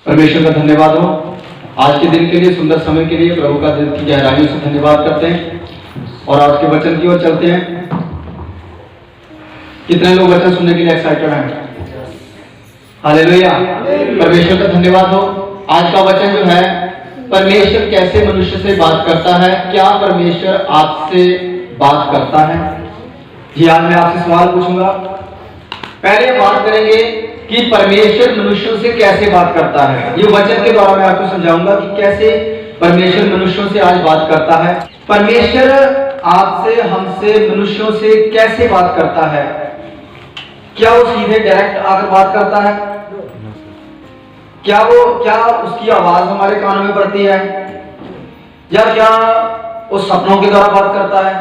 परमेश्वर का धन्यवाद हो आज के दिन के लिए, सुंदर समय के लिए। प्रभु का दिल की गहराइयों से धन्यवाद करते हैं और आज के वचन की ओर चलते हैं। कितने लोग वचन सुनने के लिए एक्साइटेड हैं? हालेलुया, परमेश्वर का धन्यवाद हो। आज का वचन जो है, परमेश्वर कैसे मनुष्य से बात करता है। क्या परमेश्वर आपसे बात करता है? जी, आज मैं आपसे सवाल पूछूंगा। पहले बात करेंगे कि परमेश्वर मनुष्यों से कैसे बात करता है। ये वचन के द्वारा मैं आपको समझाऊंगा कि कैसे परमेश्वर मनुष्यों से आज बात करता है। परमेश्वर आपसे, हमसे, मनुष्यों से कैसे बात करता है? क्या वो सीधे डायरेक्ट आकर बात करता है? क्या उसकी आवाज हमारे कानों में पड़ती है? या क्या वो सपनों के द्वारा बात करता है?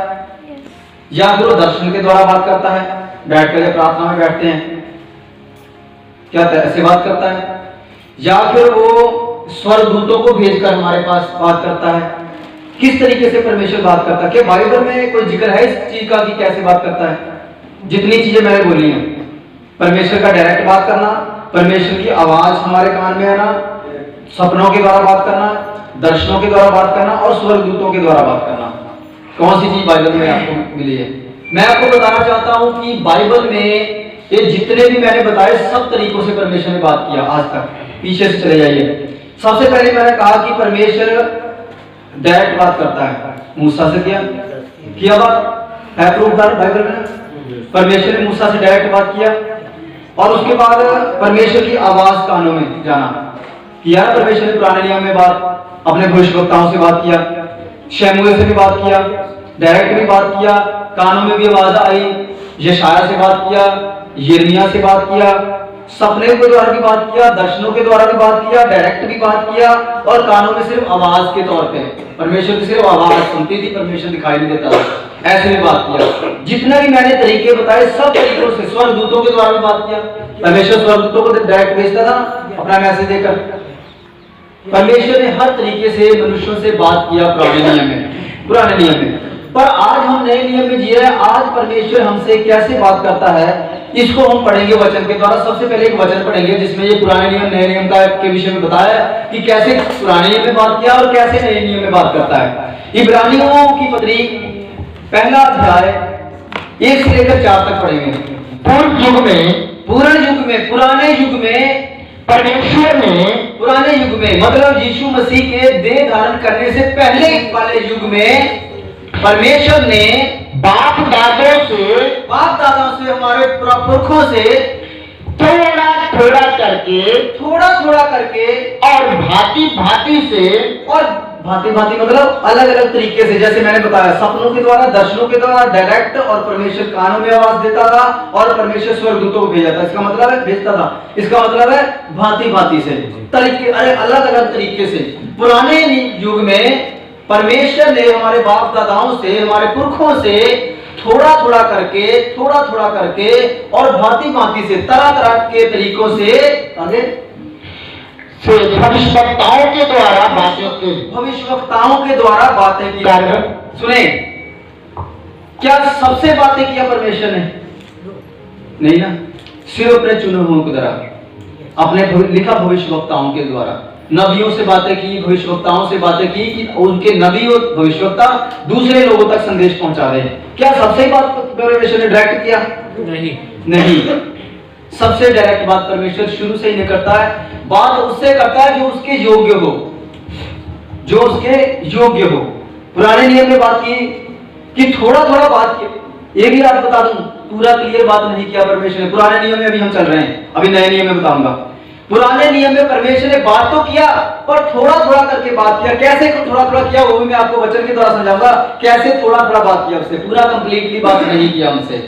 या फिर वो दर्शन के द्वारा बात करता है? बैठ कर प्रार्थना में बैठते हैं, क्या ऐसे बात करता है? या फिर वो स्वर्गदूतों को भेजकर हमारे पास बात करता है? किस तरीके से परमेश्वर बात करता है? क्या बाइबल में कोई जिक्र है इस चीज का कि कैसे बात करता है? जितनी चीजें मैंने बोली हैं, परमेश्वर का डायरेक्ट बात करना, परमेश्वर की आवाज हमारे कान में आना, सपनों के द्वारा बात करना, दर्शनों के द्वारा बात करना और स्वर्गदूतों के द्वारा बात करना। कौन सी चीज बाइबल में आपको मिली है? मैं आपको बताना चाहता हूं कि बाइबल में ये जितने भी मैंने बताए, सब तरीकों से परमेश्वर ने बात किया आज तक। पीछे से चले जाइए। सबसे पहले मैंने कहा कि परमेश्वर डायरेक्ट बात करता है। मूसा से किया बात है, प्रूफ बाइबल में परमेश्वर ने मूसा से डायरेक्ट बात किया। और उसके बाद परमेश्वर की आवाज कानों में जाना किया। परमेश्वर ने पुराने नियम में बात, अपने भविष्यवक्ताओं से बात किया, शमूएल से भी बात किया, डायरेक्ट भी बात किया, कानों में भी आवाज आई। यशाया से बात किया, यिर्मयाह से बात किया, सपने के द्वारा भी बात किया, दर्शनों के द्वारा भी बात किया, डायरेक्ट भी बात किया और कानों में सिर्फ आवाज के तौर पे। परमेश्वर की सिर्फ आवाज सुनती थी, परमेश्वर दिखाई नहीं देता था, ऐसे भी बात किया। जितने भी मैंने तरीके बताए, सब तरीकों से। स्वर्गदूतों के द्वारा भी बात किया, परमेश्वर स्वर्गदूतों को डायरेक्ट भेजता था अपना मैसेज देकर। परमेश्वर ने हर तरीके से मनुष्यों से बात किया पुराने नियम में। पर आज हम नए नियम में जी रहे हैं। आज परमेश्वर हमसे कैसे बात करता है, इसको हम पढ़ेंगे वचन के द्वारा। सबसे पहले एक वचन पढ़ेंगे जिसमें ये पुराने नियम नए नियम का के विषय में बताया कि कैसे पुराने नियम में बात किया और कैसे नए नियम में बात करता है। इब्रानियों की पत्री पहला अध्याय 1 से लेकर 4 तक पढ़ेंगे। पुराने युग में परमेश्वर ने, पुराने युग में मतलब यीशु मसीह के देह धारण करने से पहले वाले युग में परमेश्वर ने बाप दादों से हमारे पुरखों से थोड़ा थोड़ा करके और भांति मतलब अलग अलग तरीके से, जैसे मैंने बताया, सपनों के द्वारा, दर्शनों के द्वारा डायरेक्ट, और परमेश्वर कानों में आवाज देता था और परमेश्वर स्वर्गदूतों को भेजा था। इसका मतलब है भेजता था, इसका मतलब है भांति से तरीके, अलग अलग तरीके से। पुराने युग में परमेश्वर ने हमारे बाप दादाओं से, हमारे पुरखों से थोड़ा थोड़ा करके और भांति से, तरह के तरीकों से आगे भविष्यवक्ताओं के द्वारा बातें की। सुने, क्या सबसे बातें किया परमेश्वर ने? नहीं ना, सिर्फ अपने चुने हुओं के द्वारा, अपने लिखा भविष्यवक्ताओं के द्वारा। नबियों से बातें की, भविष्यवक्ताओं से बातें की कि उनके नबी और भविष्यवक्ता दूसरे लोगों तक संदेश पहुंचा रहे। क्या सबसे ही बात परमेश्वर ने डायरेक्ट किया? नहीं। सबसे डायरेक्ट बात परमेश्वर शुरू से ही नहीं करता है। बात उससे करता है जो उसके योग्य हो। पुराने नियम में बात की कि थोड़ा बात की। ये भी आप बता दूं, पूरा क्लियर बात नहीं किया परमेश्वर ने। पुराने नियम में अभी हम चल रहे हैं, अभी नए नियम में बताऊंगा। पुराने नियम में परमेश्वर ने बात तो किया, पर थोड़ा करके बात किया। कैसे थोड़ा किया, वो भी मैं आपको वचन के द्वारा समझाऊंगा। कैसे थोड़ा बात किया उससे, पूरा कंप्लीटली बात नहीं किया हमसे,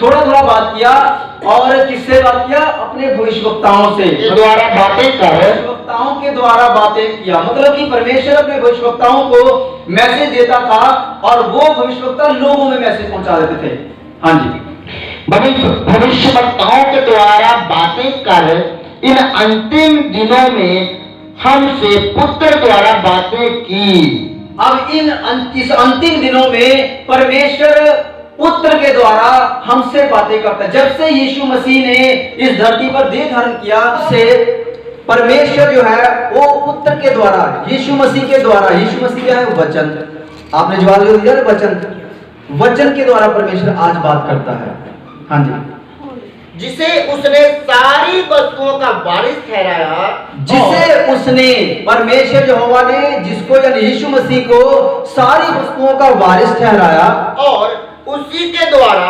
थोड़ा बात किया। और किससे बात किया? अपने भविष्यवक्ताओं से द्वारा भविष्यवक्ताओं के द्वारा बातें किया। मतलब कि परमेश्वर अपने भविष्यवक्ताओं को मैसेज देता था और वो भविष्यवक्ता लोगों में मैसेज पहुंचा देते थे। हाँ जी, भविष्यवक्ताओं के द्वारा बातें कर इन अंतिम दिनों में हमसे पुत्र द्वारा बातें की। अब इस अंतिम दिनों में परमेश्वर पुत्र के द्वारा हमसे बातें करता है। जब से यीशु मसीह ने इस धरती पर देह धारण किया, से परमेश्वर जो है वो पुत्र के द्वारा, यीशु मसीह के द्वारा, यीशु मसीह क्या है? वचन। आपने जवाब जो दिया ना, वचन के द्वारा परमेश्वर आज बात करता है। हाँ जी, जिसे उसने सारी वस्तुओं का वारिस ठहराया, जिसे उसने, परमेश्वर यहोवा ने जिसको यानी यीशु मसीह को सारी वस्तुओं का वारिस ठहराया, और उसी के द्वारा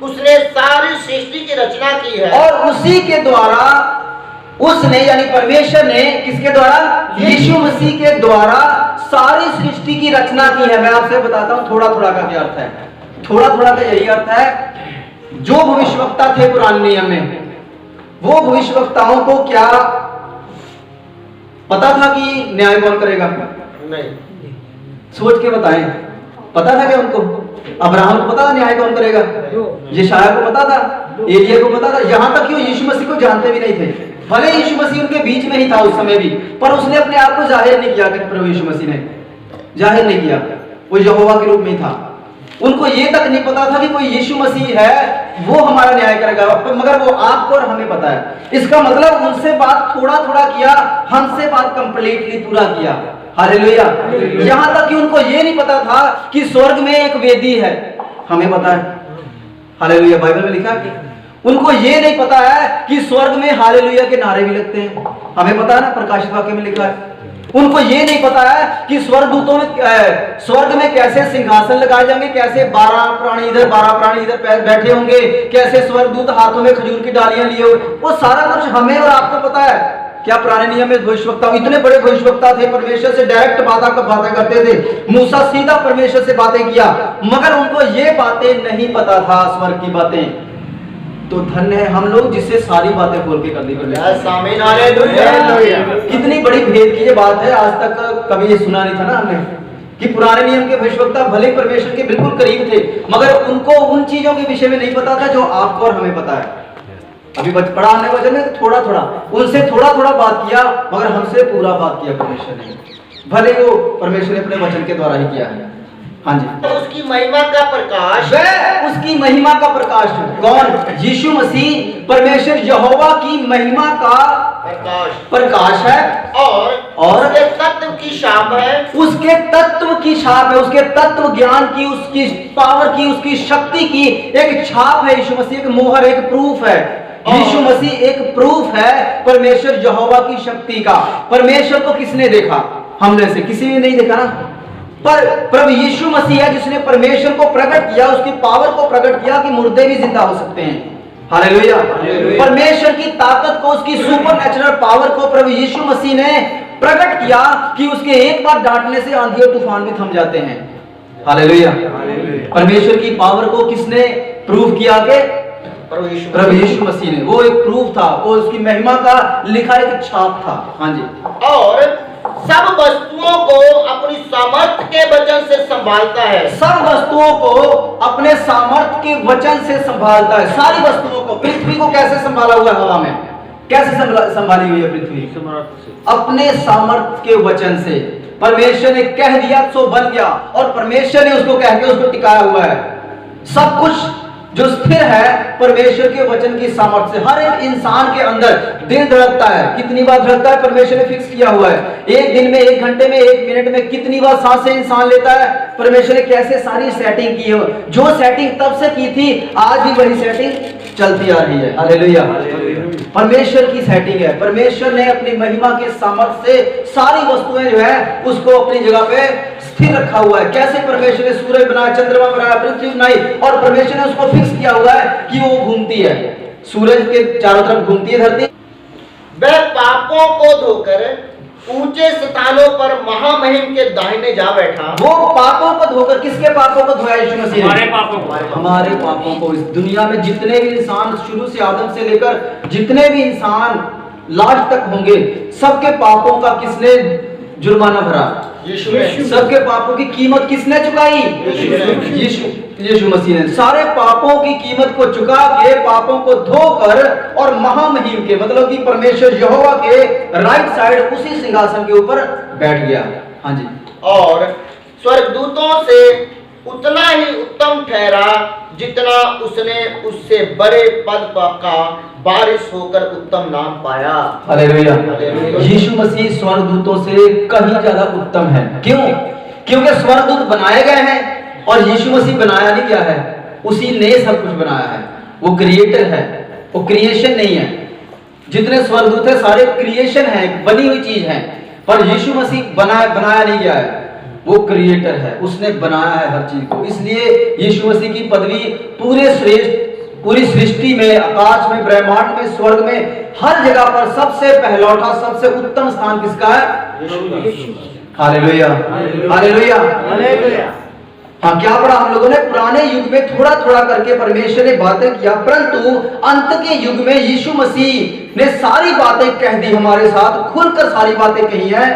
उसने सारी सृष्टि की रचना की है। और उसी के द्वारा उसने यानी परमेश्वर ने किसके द्वारा? यीशु मसीह के द्वारा सारी सृष्टि की रचना की है। मैं आपसे बताता हूं थोड़ा थोड़ा का क्या अर्थ है। थोड़ा थोड़ा का यही अर्थ है, जो भविष्यवक्ता थे पुराने नियम में, वो भविष्यवक्ताओं को क्या पता था कि न्याय कौन करेगा? नहीं। सोच के बताएं, पता था क्या उनको? अब्राहम को पता था न्याय कौन करेगा? यशायाह को पता था, एलिया को पता था, यहां तक कि वो यीशु मसीह को जानते भी नहीं थे। भले यीशु मसीह उनके बीच में ही था उस समय भी, पर उसने अपने आप को जाहिर नहीं किया कि प्रभु यीशु मसीह ने जाहिर नहीं किया, वो यहोवा के रूप में था। उनको ये तक नहीं पता था कि कोई यीशु मसीह है, वो हमारा न्याय करेगा, मगर वो आपको और हमें पता है। इसका मतलब उनसे बात थोड़ा थोड़ा किया, हमसे बात कंप्लीटली पूरा किया। हालेलुया। यहां तक कि उनको ये नहीं पता था कि स्वर्ग में एक वेदी है, हमें पता है। हालेलुया, बाइबल में लिखा है। उनको ये नहीं पता है कि स्वर्ग में हालेलुया के नारे भी लगते हैं, हमें पता है ना, प्रकाशित वाक्य में लिखा है। उनको ये नहीं पता है कि स्वर्गदूतों में स्वर्ग में कैसे सिंहासन लगाए जाएंगे, कैसे 12 प्राणी इधर 12 प्राणी इधर बैठे होंगे, कैसे स्वर्गदूत हाथों में खजूर की डालियां लिए हुए, वो सारा कुछ हमें और आपको पता है। क्या पुराने नियम में भविष्यवक्ता, इतने बड़े भविष्यवक्ता थे, परमेश्वर से डायरेक्ट बातें करते थे। मूसा सीधा परमेश्वर से बातें किया, मगर उनको ये बातें नहीं पता था, स्वर्ग की बातें। तो धन्य है हम लोग जिससे सारी बातें खोल के कर दी। कितनी बड़ी भेद की ये बात है, आज तक कभी ये सुना नहीं था ना हमने, कि पुराने नियम के भविष्यवक्ता भले परमेश्वर के बिल्कुल करीब थे, मगर उनको उन चीजों के विषय में नहीं पता था जो आपको और हमें पता है। अभी पढ़ा हमने वचन में थोड़ा थोड़ा, उनसे थोड़ा थोड़ा बात किया, मगर हमसे पूरा बात किया परमेश्वर ने, भले वो परमेश्वर ने अपने वचन के द्वारा ही किया है। हाँ जी, तो उसकी महिमा का प्रकाश, वह उसकी महिमा का प्रकाश कौन? यीशु मसीह, परमेश्वर यहोवा की महिमा का प्रकाश है, और उसके तत्व की छाप है, उसके तत्व की छाप है, उसके तत्व ज्ञान की, उसकी पावर की, उसकी शक्ति की एक छाप है। यीशु मसीह एक मोहर, एक प्रूफ है। यीशु मसीह एक प्रूफ है परमेश्वर यहोवा की शक्ति का। परमेश्वर को किसने देखा? हमने से किसी ने नहीं देखा ना, पर प्रभु यीशु मसीह है जिसने परमेश्वर को प्रकट किया, उसकी पावर को प्रकट किया कि मुर्दे भी जिंदा हो सकते हैं। हालेलुया। परमेश्वर की ताकत को, उसकी सुपरनैचुरल पावर को प्रभु यीशु मसीह ने प्रकट किया कि उसके एक बार डांटने से आंधी और तूफान भी थम जाते हैं। हालेलुया। परमेश्वर की पावर को किसने प्रूव किया? के प्रभु यीशु मसीह ने। वो एक प्रूफ था, वो उसकी महिमा का लिखा एक छाप था। हाँ जी, और सब वस्तुओं को अपनी सामर्थ्य के वचन से संभालता है। सब वस्तुओं को अपने सामर्थ्य के वचन से संभालता है। सारी वस्तुओं को, पृथ्वी को कैसे संभाला हुआ है? हवा में कैसे संभाली हुई है पृथ्वी? अपने सामर्थ्य के वचन से। परमेश्वर ने कह दिया सो बन गया, और परमेश्वर ने उसको कह के उसको टिकाया हुआ है। सब कुछ जो स्थिर है परमेश्वर के वचन की सामर्थ्य से। हर एक इंसान के अंदर दिल धड़कता है, कितनी बार धड़कता है? परमेश्वर ने फिक्स किया हुआ है। एक दिन में, एक घंटे में, एक मिनट में कितनी बार सांसें इंसान लेता है, परमेश्वर ने कैसे सारी सेटिंग की है। जो सेटिंग तब से की थी, आज भी वही सेटिंग चलती आ रही है। हालेलुया। परमेश्वर की सेटिंग है। परमेश्वर ने अपनी महिमा के सामर्थ्य से सारी वस्तुएं जो है उसको अपनी जगह पे स्थिर रखा हुआ है। कैसे परमेश्वर ने सूरज बनाया, चंद्रमा बनाया, पृथ्वी बनाई, और परमेश्वर ने उसको फिक्स किया हुआ है कि वो घूमती है, सूरज के चारों तरफ घूमती है धरती। वह पापों को धोकर ऊंचे स्थानों पर महामहिम के दाहिने जा बैठा। वो पापों को धोकर, किसके पापों को धोया? यीशु मसीह ने। हमारे पापों को। हमारे पापों को। इस दुनिया में जितने भी इंसान, शुरू से आदम से लेकर जितने भी इंसान लास्ट तक होंगे, सबके पापों का किसने जुर्माना भरा? यीशु ने। सबके पापों की कीमत किसने चुकाई? यीशु मसीह ने। सारे पापों की कीमत को चुका के, पापों को धोकर, और महामहिम के मतलब कि परमेश्वर यहोवा के राइट साइड उसी सिंहासन के ऊपर बैठ गया। हाँ जी, और स्वर्गदूतों से उतना ही उत्तम ठहरा जितना उसने उससे बड़े पद का बारिश होकर उत्तम नाम पाया। हालेलुया। हालेलुया। यीशु मसीह स्वर्गदूतों से कहीं ज्यादा उत्तम है। क्यों? क्योंकि स्वर्गदूत बनाए गए हैं और यीशु मसीह बनाया नहीं गया है, उसी ने सब कुछ बनाया है। वो क्रिएटर है, वो क्रिएशन नहीं है। जितने स्वर्गदूत है सारे क्रिएशन है, बनी हुई चीज है, पर यीशु मसीह बनाया नहीं गया है, वो क्रिएटर है, उसने बनाया है हर चीज को। इसलिए यीशु मसीह की पदवी पूरी सृष्टि में, आकाश में, ब्रह्मांड में, स्वर्ग में, हर जगह पर सबसे पहलौठा, सबसे उत्तम स्थान किसका है? Hallelujah, hallelujah, hallelujah. हाँ, क्या पढ़ा हम लोगों ने? पुराने युग में थोड़ा थोड़ा करके परमेश्वर ने बातें किया, परंतु अंत के युग में यीशु मसीह ने सारी बातें कह दी, हमारे साथ खुलकर सारी बातें कही है।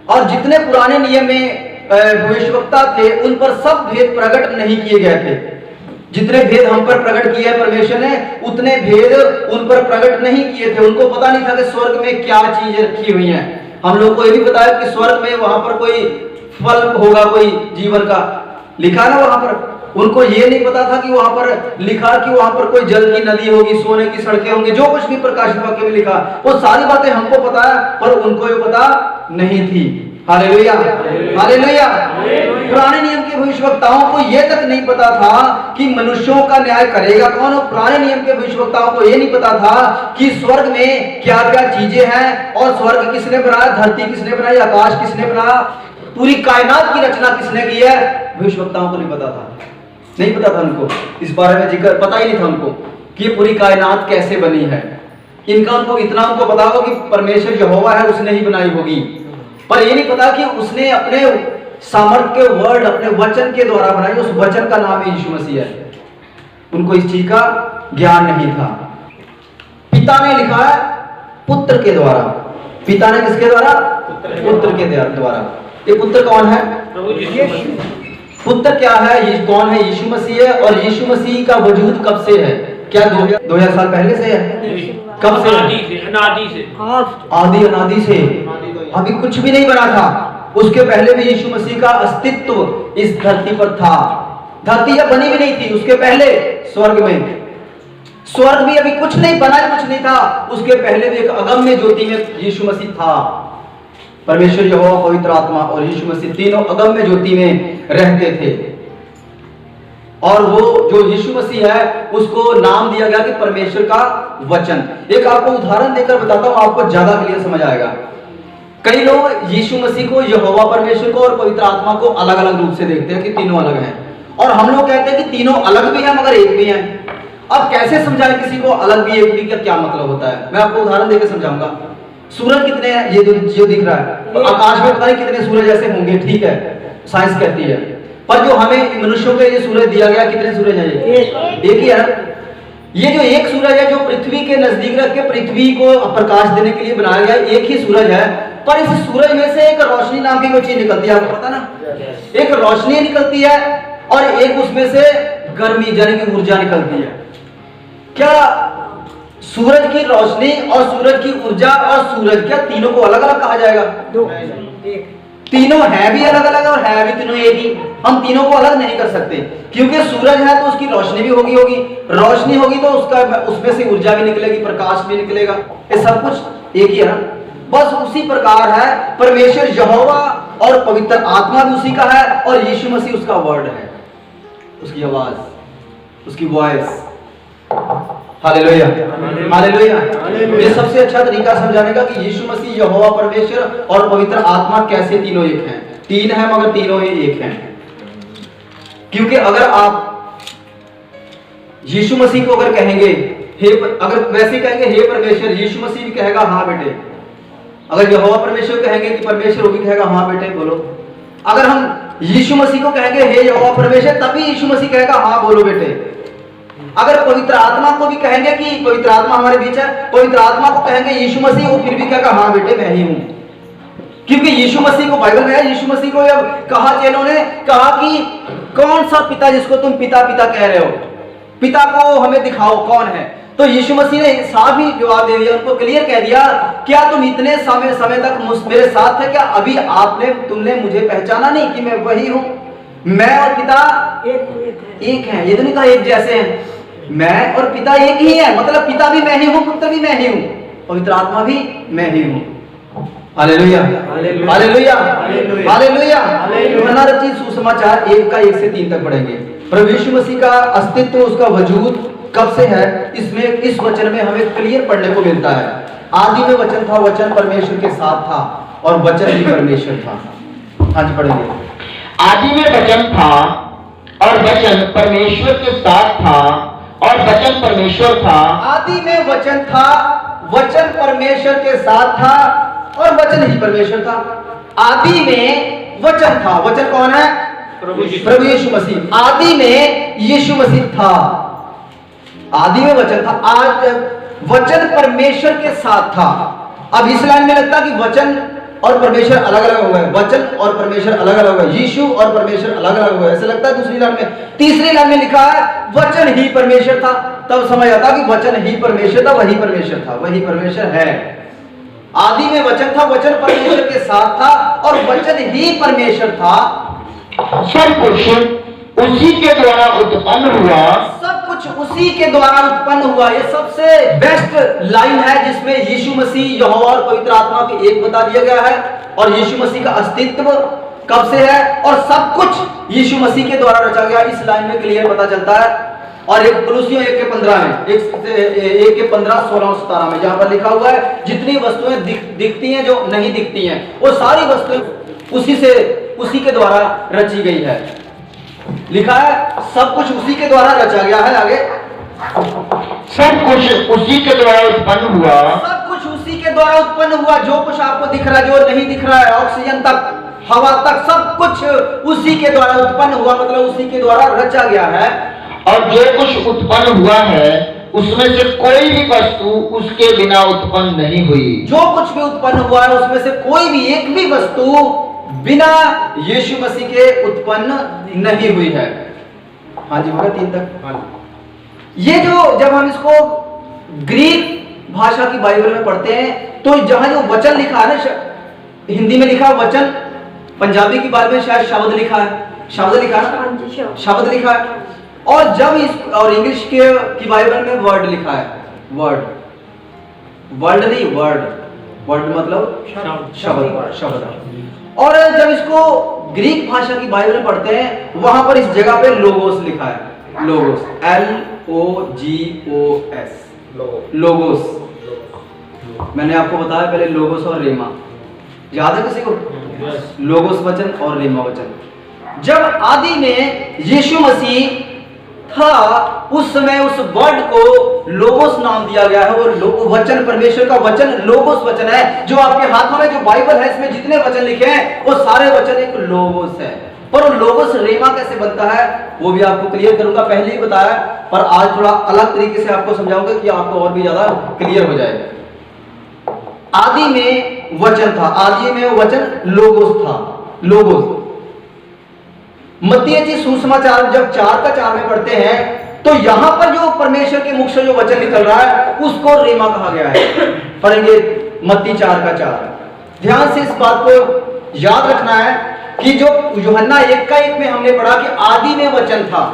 और जितने पुराने नियम में भविष्यवक्ता थे उन पर सब भेद प्रकट नहीं किए गए थे। जितने भेद हम पर प्रकट किए परमेश्वर ने, उतने भेद उन पर प्रकट नहीं किए थे। उनको पता नहीं था कि स्वर्ग में क्या चीजें रखी हुई हैं। हम लोग को ये भी बताया कि स्वर्ग में वहां पर कोई फल होगा, कोई जीवन का लिखा ना वहां पर। उनको ये नहीं पता था कि वहां पर लिखा कि वहां पर कोई जल की नदी होगी, सोने की सड़कें होंगी, जो कुछ भी प्रकाशित वाक्य में लिखा, वो सारी बातें हमको पता है, पर उनको ये पता नहीं थी। Hallelujah, hallelujah. पुराने नियम के भविष्यवक्ताओं को ये तक नहीं पता था कि मनुष्यों का न्याय करेगा कौन। और पुराने नियम के भविष्यवक्ताओं को ये नहीं पता था कि स्वर्ग में क्या क्या चीजें हैं, और स्वर्ग किसने बनाया, धरती किसने बनाई, आकाश किसने बनाया, पूरी कायनात की रचना किसने की है। भविष्यवक्ताओं को नहीं पता था, नहीं पता था उनको, इस बारे में जिक्र पता ही नहीं था उनको कि ये पूरी कायनात कैसे बनी है। उनको इतना पता होगा कि परमेश्वर यहोवा है, उसने ही बनाई होगी, पर ये नहीं पता कि उसने अपने सामर्थ के वर्ड, अपने वचन के द्वारा बनाई। उस वचन का नाम यीशु मसीह है। उनको इस चीज का ज्ञान नहीं था। पिता ने लिखा है पुत्र के द्वारा। पिता ने किसके द्वारा? पुत्र के द्वारा। ये पुत्र कौन है? पुत्र क्या है? ये कौन है? यीशु मसीह है। और यीशु मसीह का वजूद कब से है? क्या 2000 साल पहले से है? कब से? अनादि से। आदि अनादि से। अभी कुछ भी नहीं बना था, उसके पहले भी यीशु मसीह का अस्तित्व इस धरती पर था। धरती यह बनी भी नहीं थी, उसके पहले स्वर्ग में, स्वर्ग भी अभी कुछ नहीं बना, कुछ नहीं था, उसके पहले भी एक अगम्य ज्योति में यीशु मसीह था। परमेश्वर यहोवा, पवित्र आत्मा और यीशु मसीह तीनों अगम्य ज्योति में रहते थे। और वो जो यीशु मसीह है उसको नाम दिया गया कि परमेश्वर का वचन। एक आपको उदाहरण देकर बताता हूं, आपको ज्यादा क्लियर समझ आएगा। कई लोग यीशु मसीह को, यहोवा परमेश्वर को और पवित्र आत्मा को अलग अलग रूप से देखते हैं कि तीनों अलग हैं, और हम लोग कहते हैं कि तीनों अलग भी हैं मगर एक भी हैं। अब कैसे समझाएं किसी को अलग भी एक भी का क्या मतलब होता है? मैं आपको उदाहरण देकर समझाऊंगा। सूरज कितने हैं? ये जो दिख रहा है, तो आकाश में पता नहीं कितने सूरज ऐसे होंगे, ठीक है, साइंस कहती है, पर जो हमें मनुष्यों के लिए सूरज दिया गया, कितने सूरज है? एक ही है। ये जो एक सूरज है जो पृथ्वी के नजदीक रख के पृथ्वी को प्रकाश देने के लिए बनाया गया, एक ही सूरज है, पर इस सूरज में से एक रोशनी नाम की कोई चीज निकलती है, आपको पता ना? एक रोशनी निकलती है और एक उसमें से गर्मी यानी कि ऊर्जा निकलती है। क्या सूरज की रोशनी और सूरज की ऊर्जा और सूरज, क्या तीनों को अलग अलग कहा जाएगा? तीनों है भी अलग अलग और है भी तीनों एक ही। हम तीनों को अलग नहीं कर सकते, क्योंकि सूरज है तो उसकी रोशनी भी होगी, रोशनी होगी तो उसमें से ऊर्जा भी निकलेगी, प्रकाश भी निकलेगा, ये सब कुछ एक ही है। बस उसी प्रकार है परमेश्वर यहोवा और पवित्र आत्मा भी उसी का है, और यीशु मसीह उसका वर्ड है, उसकी आवाज, उसकी वॉइस। Hallelujah, hallelujah. ये सबसे अच्छा तरीका समझाने का कि यीशु मसीह, यहोवा परमेश्वर और पवित्र आत्मा कैसे तीनों एक हैं। तीन है मगर तीनों ही एक हैं। क्योंकि अगर आप यीशु मसीह को अगर कहेंगे अगर वैसे कहेंगे हे परमेश्वर, यीशु मसीह भी कहेगा हाँ बेटे। अगर यहोवा परमेश्वर कहेंगे कि परमेश्वर, वो भी कहेगा हाँ बेटे बोलो। अगर हम यीशु मसीह को कहेंगे हे यहोवा परमेश्वर, तभी यीशु मसीह कहेगा हाँ बोलो बेटे। अगर पवित्र आत्मा को भी कहेंगे कि पवित्र आत्मा हमारे बीच है, पवित्र आत्मा को कहेंगे यीशु मसीह, वो फिर भी कहेगा हाँ बेटे मैं ही हूं। क्योंकि यीशु मसीह को बाइबल में है, यीशु मसीह को जब कहा चेलों ने कहा कि कौन सा पिता जिसको तुम पिता पिता कह रहे हो, पिता को हमें दिखाओ कौन है। तो यीशु मसीह ने साफ ही जवाब दे दिया, उनको क्लियर कह दिया, क्या तुम इतने समय तक मेरे साथ थे? क्या अभी तुमने मुझे पहचाना नहीं कि मैं वही हूं? मैं और पिता एक हैं। ये तो नहीं कहा एक जैसे हैं। मैं और पिता एक ही है, मतलब पिता भी मैं ही हूँ, पुत्र भी मैं ही हूँ, पवित्र आत्मा भी मैं ही हूँ। Hallelujah, hallelujah, hallelujah. यूहन्ना रचित सुसमाचार 1 से 3 तक पढ़ेंगे। प्रभु यीशु मसीह का अस्तित्व, उसका वजूद कब से है, इसमें इस वचन में हमें क्लियर पढ़ने को मिलता है। आदि में वचन था, वचन परमेश्वर के साथ था और वचन ही परमेश्वर था। हाँ जी, पढ़ेंगे। आदि में वचन था और वचन परमेश्वर के साथ था और वचन परमेश्वर था। आदि में वचन था, वचन परमेश्वर के साथ था और वचन ही परमेश्वर था। आदि में वचन था, वचन कौन है? प्रभु यीशु मसीह। आदि में यीशु मसीह था, आदि में वचन था, आज वचन परमेश्वर के साथ था। अब इस लाइन में लगता है कि वचन और परमेश्वर अलग अलग हो गए, वचन और परमेश्वर अलग अलग हो गए, यीशु और परमेश्वर अलग अलग हो गए, ऐसा लगता है दूसरी लाइन में। तीसरी लाइन में लिखा है वचन ही परमेश्वर था, तब समझ आता कि वचन ही परमेश्वर था, वही परमेश्वर था, वही परमेश्वर है। आदि में वचन था, वचन परमेश्वर के साथ था और वचन ही परमेश्वर था। सब कुछ उसी के द्वारा उत्पन्न हुआ, सब कुछ उसी के द्वारा उत्पन्न हुआ। ये सबसे बेस्ट लाइन है जिसमें यीशु मसीह, यहोवा और पवित्र आत्मा के एक बता दिया गया है और यीशु मसीह का अस्तित्व कब से है और सब कुछ यीशु मसीह के द्वारा रचा गया। इस लाइन में क्लियर पता चलता है। और एक कुलुसियों 1:15 में, 1:15, 16 और 17 में जहां पर लिखा हुआ है जितनी वस्तुएं दिखती हैं, जो नहीं दिखती हैं, वो सारी वस्तुएं उसी के द्वारा रची गई है। लिखा है सब कुछ उसी के द्वारा रचा गया है। आगे, सब कुछ उसी के द्वारा उत्पन्न हुआ, सब कुछ उसी के द्वारा उत्पन्न हुआ। जो कुछ आपको दिख रहा है, जो नहीं दिख रहा है, ऑक्सीजन तक, हवा तक, सब कुछ उसी के द्वारा उत्पन्न हुआ, मतलब उसी के द्वारा रचा गया है। और जो कुछ उत्पन्न हुआ है उसमें से कोई भी वस्तु उसके बिना उत्पन्न नहीं हुई। जो कुछ भी उत्पन्न हुआ है उसमें से कोई भी एक भी वस्तु बिना यीशु मसीह के उत्पन्न नहीं हुई है। हाँ जी, होगा 3 तक। ये जो जब हम इसको ग्रीक भाषा की बाइबल में पढ़ते हैं तो जहां जो वचन लिखा है ना, हिंदी में लिखा है वचन, पंजाबी की बाइबल में शायद शब्द लिखा है, शब्द लिखा है, शब्द लिखा है। और जब इस और इंग्लिश की बाइबल में वर्ड लिखा है, वर्ड, वर्ड नहीं, वर्ड, वर्ड मतलब शब्द, शब्द। और जब इसको ग्रीक भाषा की बाइबल में पढ़ते हैं वहां पर इस जगह पे लोगोस लिखा है, लोगोस, LOGOS, लोगोस। मैंने आपको बताया पहले लोगोस और रेमा, याद है किसी को? लोगोस वचन और रेमा वचन। जब आदि में यीशु मसीह था उस समय उस वर्ड को लोगोस नाम दिया गया है। वो वचन, परमेश्वर का वचन लोगोस वचन है। जो आपके हाथों में जो बाइबल है इसमें जितने वचन लिखे हैं वो सारे वचन एक लोगोस है। पर वो लोगोस रेमा कैसे बनता है वो भी आपको क्लियर करूंगा, पहले ही बताया, पर आज थोड़ा अलग तरीके से आपको समझाऊंगा कि आपको और भी ज्यादा क्लियर हो जाएगा। आदि में वचन था, आदि में वचन लोगोस था, लोगोस। मत्ती सुसमाचार जब 4:4 में पढ़ते हैं तो यहां पर जो परमेश्वर के मुख से जो वचन निकल रहा है उसको रेमा कहा गया है। पढ़ेंगे मत्ती 4:4। ध्यान से इस बात को याद रखना है कि जो यूहन्ना 1:1 में हमने पढ़ा कि आदि में वचन था,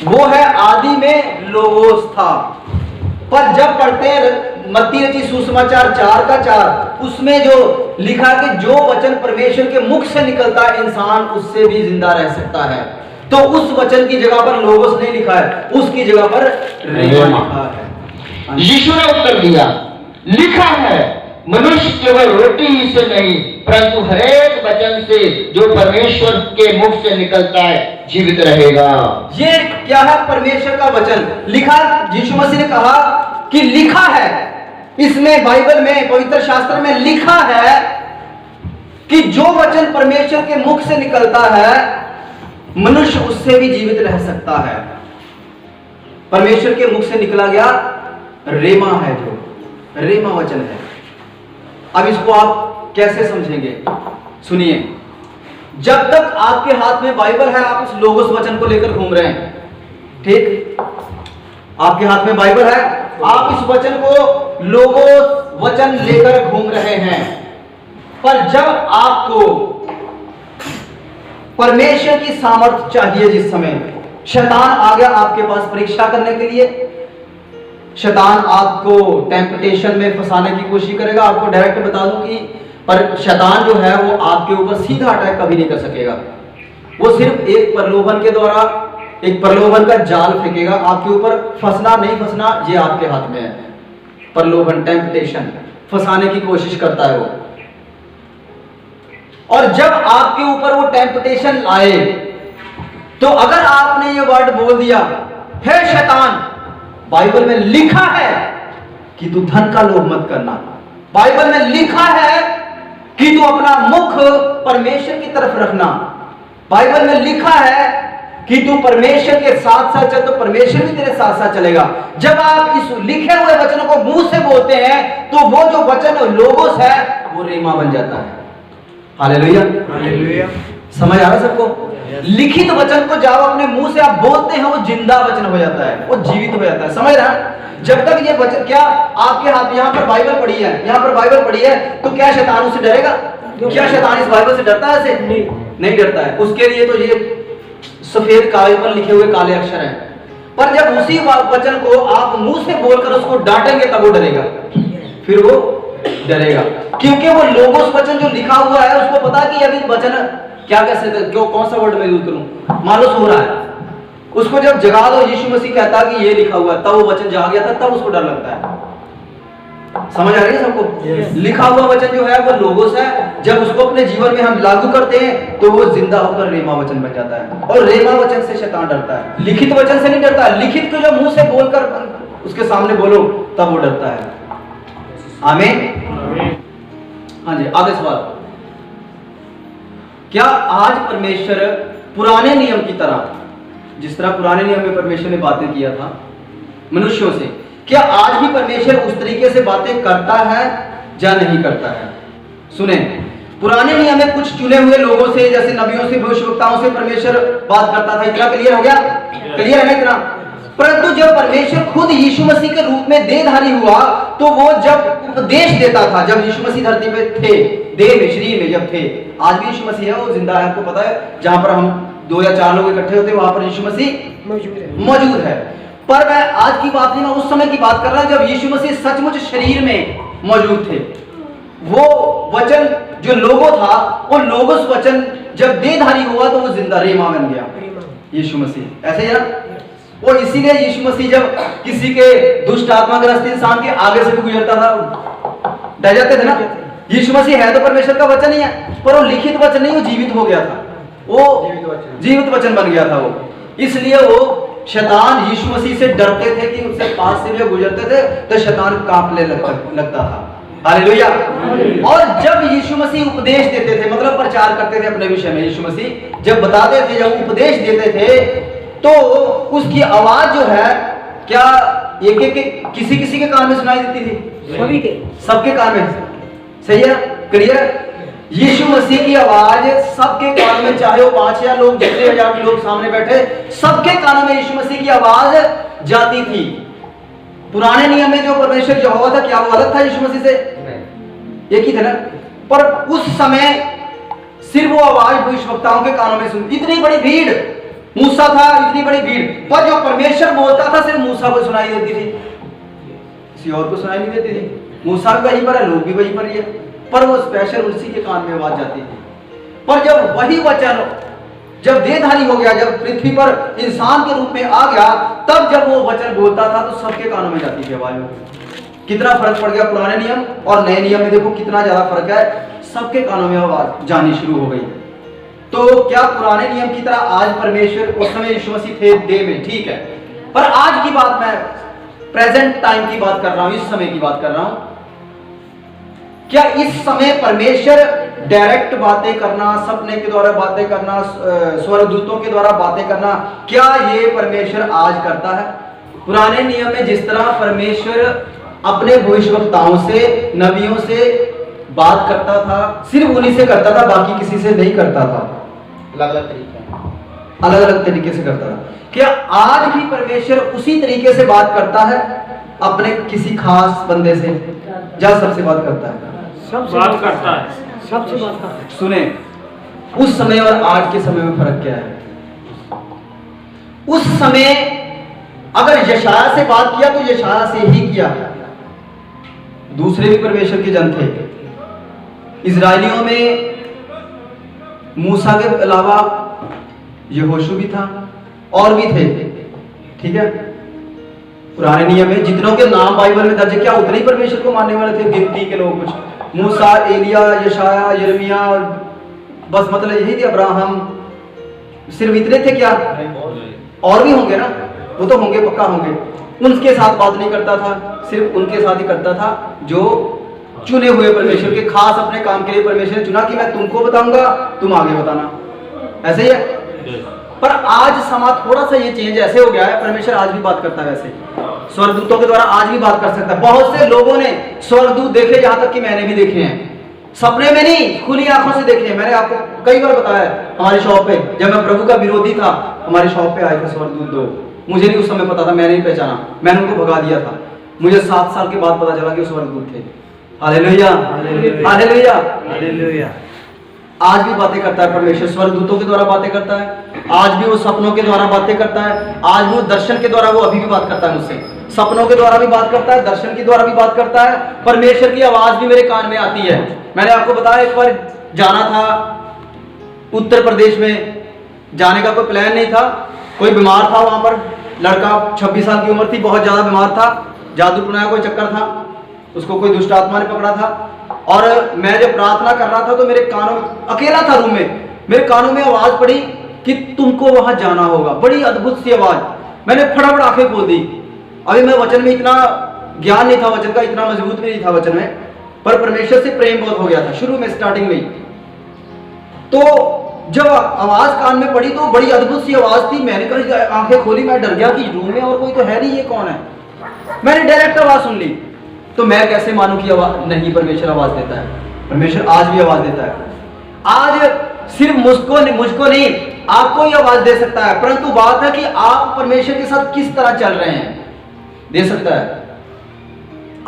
वो है आदि में लोगोस था। पर जब पढ़ते हैं मत्ती रचित सुसमाचार 4:4, उसमें जो लिखा कि जो वचन परमेश्वर के मुख से निकलता है इंसान उससे भी जिंदा रह सकता है, तो उस वचन की जगह पर लोगोस नहीं लिखा है, उसकी जगह पर रेमा लिखा है। यीशु ने उत्तर दिया, लिखा है मनुष्य केवल रोटी ही से नहीं परंतु हर एक वचन से जो परमेश्वर के मुख से निकलता है जीवित रहेगा। ये क्या है? परमेश्वर का वचन लिखा। यीशु मसीह ने कहा कि लिखा है, इसमें बाइबल में, पवित्र शास्त्र में लिखा है कि जो वचन परमेश्वर के मुख से निकलता है मनुष्य उससे भी जीवित रह सकता है। परमेश्वर के मुख से निकला गया रेमा है, जो रेमा वचन है। अब इसको आप कैसे समझेंगे? सुनिए, जब तक आपके हाथ में बाइबल है आप इस लोगोस वचन को लेकर घूम रहे हैं, ठीक? आपके हाथ में बाइबल है, आप इस वचन को लोगोस वचन लेकर घूम रहे हैं। पर जब आपको परमेश्वर की सामर्थ्य चाहिए। जिस समय शैतान आ गया आपके पास परीक्षा करने के लिए, शैतान आपको टेम्पटेशन में फंसाने की कोशिश करेगा। आपको डायरेक्ट बता दूं कि पर शैतान जो है वो आपके ऊपर सीधा अटैक कभी नहीं कर सकेगा। वो सिर्फ एक प्रलोभन के द्वारा एक प्रलोभन का जाल फेंकेगा आपके ऊपर। फंसना नहीं फंसना ये आपके हाथ में है। प्रलोभन, टेम्पटेशन, फंसाने की कोशिश करता है वो। और जब आपके ऊपर वो टेम्पटेशन आए तो अगर आपने ये वर्ड बोल दिया, हे शैतान, बाइबल में लिखा है कि तू धन का लोभ मत करना, बाइबल में लिखा है कि तू अपना मुख परमेश्वर की तरफ रखना, बाइबल में लिखा है कि तू परमेश्वर के साथ साथ चल तो परमेश्वर भी तेरे साथ साथ चलेगा। जब आप इस लिखे हुए वचनों को मुंह से बोलते हैं तो वो जो वचन लोगोस है वो रेमा बन जाता है। Hallelujah, hallelujah. समझ आ रहा है सबको? लिखित वचन को जब अपने मुंह से आप बोलते हैं वो जिंदा वचन हो जाता है, वो जीवित हो जाता है। समझ रहा है? जब तक ये वचन, क्या आपके हाथ यहाँ पर बाइबल पड़ी है, यहाँ पर बाइबल पड़ी है, तो क्या शैतान उससे डरेगा? क्या शैतान इस बाइबल से डरता है? नहीं डरता है। उसके लिए तो ये सफेद कागज पर लिखे हुए काले अक्षर हैं। पर जब उसी वचन को आप मुंह से बोलकर उसको डांटेंगे तब वो डरेगा, फिर वो डरेगा। क्योंकि वो लोगोस वचन जो लिखा हुआ है उसको पता कि अभी वचन क्या कैसे क्यों कौन सा वर्ड मैं यूज करूं, मान लो सो रहा है, उसको जब जगा दो, यीशु मसीह कहता कि ये लिखा हुआ है, तब वो वचन जगा गया था, तब उसको डर लगता है। समझ आ रही है सबको? लिखा हुआ वचन जो है वो लोगोस है। जब उसको अपने जीवन में हम लागू करते हैं तो वो जिंदा होकर रेमा वचन बन जाता है। और रेमा वचन से शैतान डरता है, लिखित वचन से नहीं डरता। लिखित को जब मुंह से बोलकर उसके सामने बोलो तब वो डरता है। आमीन। हाँ जी, आगे सवाल। क्या आज परमेश्वर पुराने नियम की तरह, जिस तरह पुराने नियम में परमेश्वर ने बातें किया था मनुष्यों से, क्या आज भी परमेश्वर उस तरीके से बातें करता है या नहीं करता है? सुने, पुराने नियम में कुछ चुने हुए लोगों से, जैसे नबियों से, भविष्यवक्ताओं से परमेश्वर बात करता था। इतना क्लियर हो गया? क्लियर है ना इतना? परंतु जब परमेश्वर खुद यीशु मसीह के रूप में देहधारी हुआ तो वो जब उपदेश देता था, जब यीशु मसीह धरती पे थे, देह में, शरीर में जब थे, आज भी यीशु मसीह है, वो जिंदा है। आपको पता है, जहां पर हम 2 या 4 लोग इकट्ठे होते हैं वहां पर यीशु मसीह मौजूद है। पर मैं आज की बात नहीं, मैं उस समय की बात कर रहा हूं जब यीशु मसीह सचमुच शरीर में मौजूद थे। वो वचन जो लोगो था, वो लोगोस वचन जब देहधारी हुआ तो वो जिंदा रेमा बन गया यीशु मसीह। ऐसे ही ना? और इसीलिए यीशु मसीह जब किसी के दुष्ट आत्मा ग्रस्त इंसान के आगे से भी गुजरता था, डर जाते थे ना? यीशु मसीह है तो परमेश्वर का वचन ही है, पर वो लिखित वचन नहीं, वो जीवित हो गया था, वो जीवित वचन बन गया था वो। इसलिए वो शैतान यीशु मसीह से डरते थे कि उससे पास से जब गुजरते थे तो शैतान कांपने लगता था। हालेलुया। और जब यीशु मसीह उपदेश देते थे, मतलब प्रचार करते थे अपने विषय में, यीशु मसीह जब बताते थे, जब उपदेश देते थे, तो उसकी आवाज जो है, क्या एक एक किसी किसी के कान में सुनाई देती थी? सभी के, सबके कान में। सही है? क्लियर? यीशु मसीह की आवाज सबके कान में, चाहे वो 5000 लोग, जितने 1000 लोग सामने बैठे, सबके कानों में यीशु मसीह की आवाज जाती थी। पुराने नियम में जो परमेश्वर यहोवा था, क्या वो अलग था यीशु मसीह से? एक ही था ना? पर उस समय सिर्फ वो आवाज भविष्यवक्ताओं के कानों में सुनती। इतनी बड़ी भीड़, मूसा था, इतनी बड़ी भीड़, पर जो परमेश्वर बोलता था सिर्फ मूसा को सुनाई देती थी, किसी और को सुनाई नहीं देती थी। मूसा भी वहीं पर है, लोग भी वहीं पर ही है, पर वो स्पेशल उसी के कान में आवाज जाती थी। पर जब वही वचन जब देहधारी हो गया, जब पृथ्वी पर इंसान के रूप में आ गया, तब जब वो वचन बोलता था तो सबके कानों में जाती थी आवाज। कितना फर्क पड़ गया पुराने नियम और नए नियम में, देखो कितना ज्यादा फर्क है। सबके कानों में आवाज जानी शुरू हो गई। तो क्या पुराने नियम की तरह आज परमेश्वर, उस समय यीशु मसीह थे देह में, ठीक है, पर आज की बात, मैं प्रेजेंट टाइम की बात कर रहा हूं, इस समय की बात कर रहा हूं। क्या इस समय परमेश्वर डायरेक्ट बातें करना, सपने के द्वारा बातें करना, स्वर्गदूतों के द्वारा बातें करना, क्या ये परमेश्वर आज करता है? पुराने नियम में जिस तरह परमेश्वर अपने भविष्यवक्ताओं से, नबियों से बात करता था, सिर्फ उन्हीं से करता था, बाकी किसी से नहीं करता था, अलग अलग तरीके से करता था। क्या आज भी परमेश्वर उसी तरीके से बात करता है अपने किसी खास बंदे से, या सबसे बात करता है? सबसे बात करता है, सबसे बात करता है। सुने, उस समय और आज के समय में फर्क क्या है? उस समय अगर यशाया से बात किया तो यशाया से ही किया। दूसरे भी परमेश्वर के जन थे। इजराइलियों में मूसा के अलावा यहोशू भी था और भी थे, ठीक है। पुराने नियम में जितनों के नाम बाइबल में दर्ज है, क्या उतने ही परमेश्वर को मानने वाले थे? गिनती के लोग कुछ मूसा, एलिया, यशाया, यिर्मयाह, बस मतलब यही थे। अब्राहम, सिर्फ इतने थे क्या? और भी होंगे ना, वो तो होंगे, पक्का होंगे। उनके साथ बात नहीं करता था, सिर्फ उनके साथ ही करता था जो चुने हुए परमेश्वर के, खास अपने काम के लिए परमेश्वर ने चुना कि मैं तुमको बताऊंगा, तुम आगे बताना। ऐसे ही है। पर आज समा थोड़ा सा ये चेंज ऐसे हो गया है, परमेश्वर आज भी बात करता है वैसे, स्वर्गदूतों के द्वारा आज भी बात कर सकता है। बहुत से लोगों ने स्वर्गदूत देखे, यहाँ तक कि मैंने भी देखे हैं, सपने में नहीं, खुली आंखों से देखे हैं। मैंने आपको कई बार बताया हमारी शॉप पे, जब मैं प्रभु का विरोधी था, हमारी शॉप पे आए थे स्वर्गदूत दो। मुझे नहीं उस समय पता था, मैंने नहीं पहचाना, मैंने उनको भगा दिया था। मुझे 7 साल के बाद पता चला कि वो स्वर्गदूत थे। Hallelujah, hallelujah, hallelujah. आज भी बातें करता है परमेश्वर, स्वर्गदूतों के द्वारा बातें करता है। आज भी वो सपनों के द्वारा बातें करता है। आज भी वो दर्शन के द्वारा, वो अभी भी बात करता है मुझसे, सपनों के द्वारा भी बात करता है, दर्शन के द्वारा भी बात करता है। परमेश्वर की आवाज भी मेरे कान में आती है। मैंने आपको बताया, एक बार जाना था उत्तर प्रदेश में, जाने का कोई प्लान नहीं था, कोई बीमार था वहां पर, लड़का 26 साल की उम्र थी, बहुत ज्यादा बीमार था, जादू टोना कोई चक्कर था, उसको कोई दुष्ट आत्मा ने पकड़ा था। और मैं जब प्रार्थना कर रहा था तो मेरे कानों में, अकेला था रूम में, मेरे कानों में आवाज पड़ी कि तुमको वहां जाना होगा। बड़ी अद्भुत सी आवाज। मैंने फटाफट आंखें खोल दी। अभी मैं वचन में इतना ज्ञान नहीं था, वचन का इतना मजबूत भी नहीं था वचन में, पर परमेश्वर से प्रेम बहुत हो गया था शुरू में, स्टार्टिंग में ही। तो जब आवाज कान में पड़ी तो बड़ी अद्भुत सी आवाज थी। मैंने कहा, आंखें खोली, मैं डर गया कि रूम में और कोई तो है नहीं, ये कौन है? मैंने डायरेक्ट आवाज सुन ली। तो मैं कैसे मानूं कि आवाज नहीं, परमेश्वर आवाज देता है। परमेश्वर आज भी आवाज देता है। आज सिर्फ मुझको नहीं, आपको ही आवाज दे सकता है, परंतु बात है कि आप परमेश्वर के साथ किस तरह चल रहे हैं। दे सकता है।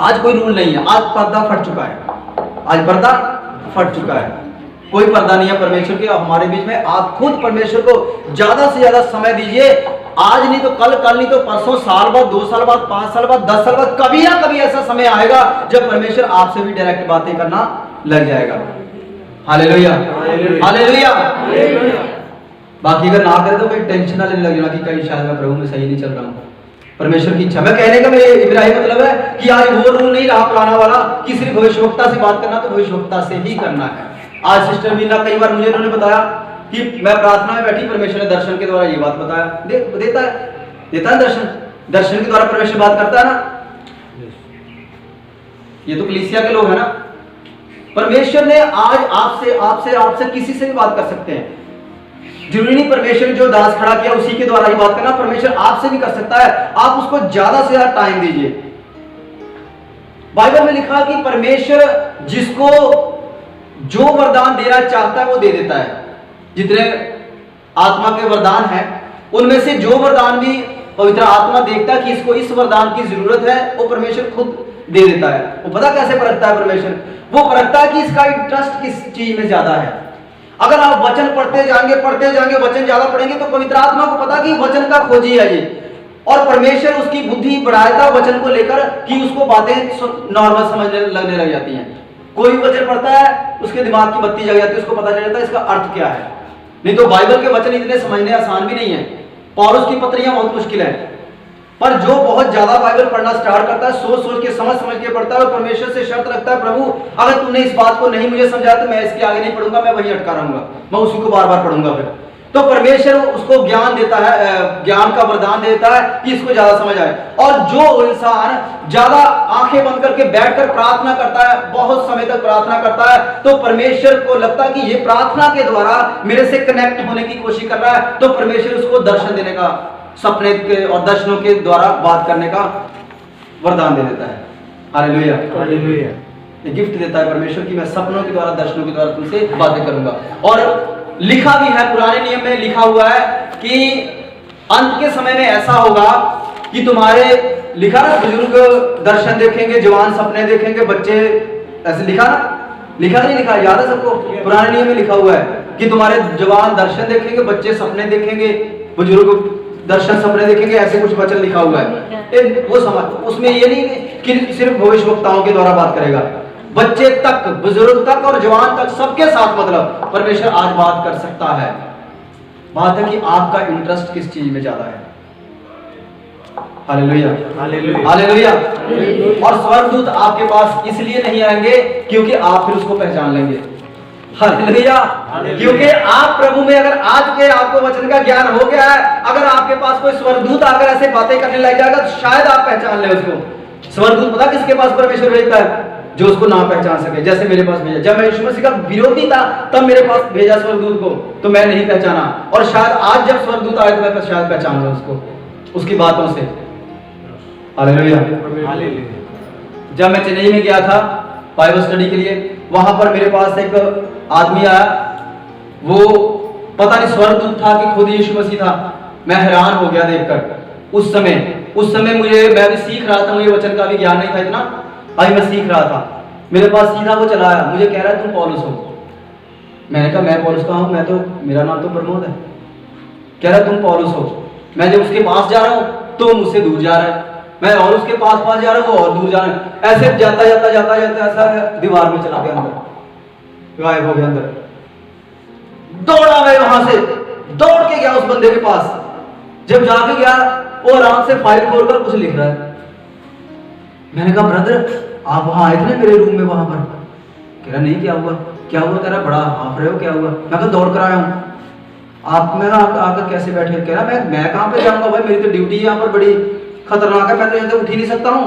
आज कोई रूल नहीं है, आज पर्दा फट चुका है, आज पर्दा फट चुका है, कोई पर्दा नहीं है परमेश्वर के हमारे बीच में। आप खुद परमेश्वर को ज्यादा से ज्यादा समय दीजिए। आज नहीं तो कल, कल नहीं तो परसों, साल बाद, 2 साल बाद, 5 साल बाद, 10 साल बाद, कभी ना कभी ऐसा समय आएगा जब परमेश्वर आपसे भी डायरेक्ट बातें करना लग जाएगा। Hallelujah, hallelujah. बाकी अगर ना करे तो कोई टेंशन ना लेने लग जाना कि कहीं शायद मैं प्रभु में सही नहीं चल रहा हूँ। परमेश्वर की इच्छा, मैं कहने का मेरे इब्राहिम मतलब है कि आज वो रूल नहीं रहा पुराना वाला कि सिर्फ भविष्यवक्ता से बात करना, तो भविष्यवक्ता से ही करना है। आज सिस्टर मीना कई बार मुझे उन्होंने बताया कि मैं प्रार्थना में बैठी, परमेश्वर ने दर्शन के द्वारा ये बात बताया, देता है दर्शन, दर्शन के द्वारा परमेश्वर बात करता है ना। ये तो कलीसिया के लोग है ना। परमेश्वर ने आज आपसे किसी से भी बात कर सकते हैं। जरूरी नहीं परमेश्वर ने जो दास खड़ा किया उसी के द्वारा ही बात करना, परमेश्वर आपसे भी कर सकता है। आप उसको ज्यादा से ज्यादा टाइम दीजिए। बाइबल में लिखा कि परमेश्वर जिसको जो वरदान देना चाहता है वो दे देता है। जितने आत्मा के वरदान हैं उनमें से जो वरदान भी पवित्र आत्मा देखता है कि इसको इस वरदान की जरूरत है, वो परमेश्वर खुद दे देता है। वो पता कैसे परखता है परमेश्वर? वो परखता है कि इसका इंटरेस्ट किस चीज में ज्यादा है। अगर आप वचन पढ़ते जाएंगे, वचन ज्यादा पढ़ेंगे तो पवित्र आत्मा को पता कि वचन का खोजी है ये, और परमेश्वर उसकी बुद्धि बढ़ाता वचन को लेकर कि उसको बातें नॉर्मल समझने लगने लग जाती हैं। कोई वचन पढ़ता है उसके दिमाग की बत्ती जग जाती है, उसको पता चल जाता है इसका अर्थ क्या है। नहीं तो बाइबल के वचन इतने समझने आसान भी नहीं है। पौलुस की पत्रियां बहुत मुश्किल है, पर जो बहुत ज्यादा बाइबल पढ़ना स्टार्ट करता है, सोच के समझ के पढ़ता है और परमेश्वर से शर्त रखता है, प्रभु अगर तुमने इस बात को नहीं मुझे समझाया तो मैं इसके आगे नहीं पढ़ूंगा, मैं वहीं अटका रहूंगा, मैं उसी को बार बार पढ़ूंगा। फिर तो परमेश्वर उसको ज्ञान देता है, ज्ञान का वरदान देता है कि इसको ज्यादा समझ आए। और जो इंसान ज्यादा आंखें बंद करके बैठकर प्रार्थना करता है, बहुत समय तक प्रार्थना करता है, तो परमेश्वर को लगता है कि ये प्रार्थना के द्वारा मेरे से कनेक्ट होने की कोशिश कर रहा है, तो परमेश्वर उसको दर्शन देने का, सपने के और दर्शनों के द्वारा बात करने का वरदान दे देता है। Hallelujah, hallelujah. ये गिफ्ट देता है परमेश्वर कि मैं सपनों के द्वारा, दर्शनों के द्वारा तुमसे बातें करूंगा। और लिखा भी है, पुराने नियम में लिखा हुआ है कि अंत के समय में ऐसा होगा कि तुम्हारे, लिखा ना, बुजुर्ग दर्शन देखेंगे, जवान सपने देखेंगे, बच्चे, ऐसे लिखा ना, लिखा नहीं लिखा, याद है सबको? पुराने नियम में लिखा हुआ है कि तुम्हारे जवान दर्शन देखेंगे, बच्चे सपने देखेंगे, बुजुर्ग दर्शन सपने देखेंगे, ऐसे कुछ वचन लिखा हुआ है। वो समझ, उसमें ये नहीं कि सिर्फ भविष्यवक्ताओं के द्वारा बात करेगा, बच्चे तक, बुजुर्ग तक और जवान तक, सबके साथ मतलब परमेश्वर आज बात कर सकता है। बात है कि आपका इंटरेस्ट किस चीज में ज्यादा है। Hallelujah, hallelujah. और स्वर्गदूत आपके पास इसलिए नहीं आएंगे क्योंकि आप फिर उसको पहचान लेंगे। हालेलुया। क्योंकि आप प्रभु में अगर आज के आपको वचन का ज्ञान हो गया है, अगर आपके पास कोई स्वर्गदूत आकर ऐसे बातें करने लग जाएगा तो शायद आप पहचान ले उसको। स्वर्गदूत पता किसके पास परमेश्वर भेजता है? जो उसको ना पहचान सके। जैसे मेरे पास भेजा, जब मैं यीशु मसीह का विरोधी था तब मेरे पास भेजा स्वर्गदूत को, तो मैं नहीं पहचाना, और शायद आज जब स्वर्गदूत आए तो मैं शायद पहचान लूं उसको उसकी बातों से। हालेलुया। जब मैं चेन्नई में गया था बाइबल स्टडी के लिए, वहां पर मेरे पास एक आदमी आया, वो पता नहीं स्वर्गदूत था कि खुद यीशु मसीह था। मैं हैरान हो गया देखकर। उस समय मैं भी सीख रहा था, मुझे वचन का भी ज्ञान नहीं था इतना, अभी मैं सीख रहा था। मेरे पास सीधा वो चला आया, मुझे कह रहा है तुम पौलुस हो। मैंने कहा मैं पौलुस का हूं, मैं तो, मेरा नाम तो प्रमोद है। कह रहा तुम पौलुस हो। मैं जब उसके पास जा रहा हूं तो मुझसे दूर जा रहा है, मैं और उसके पास जा रहा हूं, वो और दूर जा रहा है। ऐसे जाता ऐसा दीवार में चला गया, अंदर गायब हो गया अंदर। दौड़ा मैं वहां से, दौड़ के गया उस बंदे के पास। जब जाके गया, वो आराम से फाइल खोलकर कुछ लिख रहा है। मैंने कहा ब्रदर आप वहां आए थे ना मेरे रूम में वहां पर? कह रहा नहीं, क्या हुआ? क्या हुआ? कह रहा बड़ा हाफ रहे हो, क्या हुआ? मैं कहा दौड़ कर आया हूँ। मैं आकर कैसे बैठे? कह रहा मैं कहाँ पे जाऊंगा भाई, मेरी तो ड्यूटी यहाँ पर बड़ी खतरनाक है, मैं तो यहाँ से उठ ही नहीं सकता हूँ।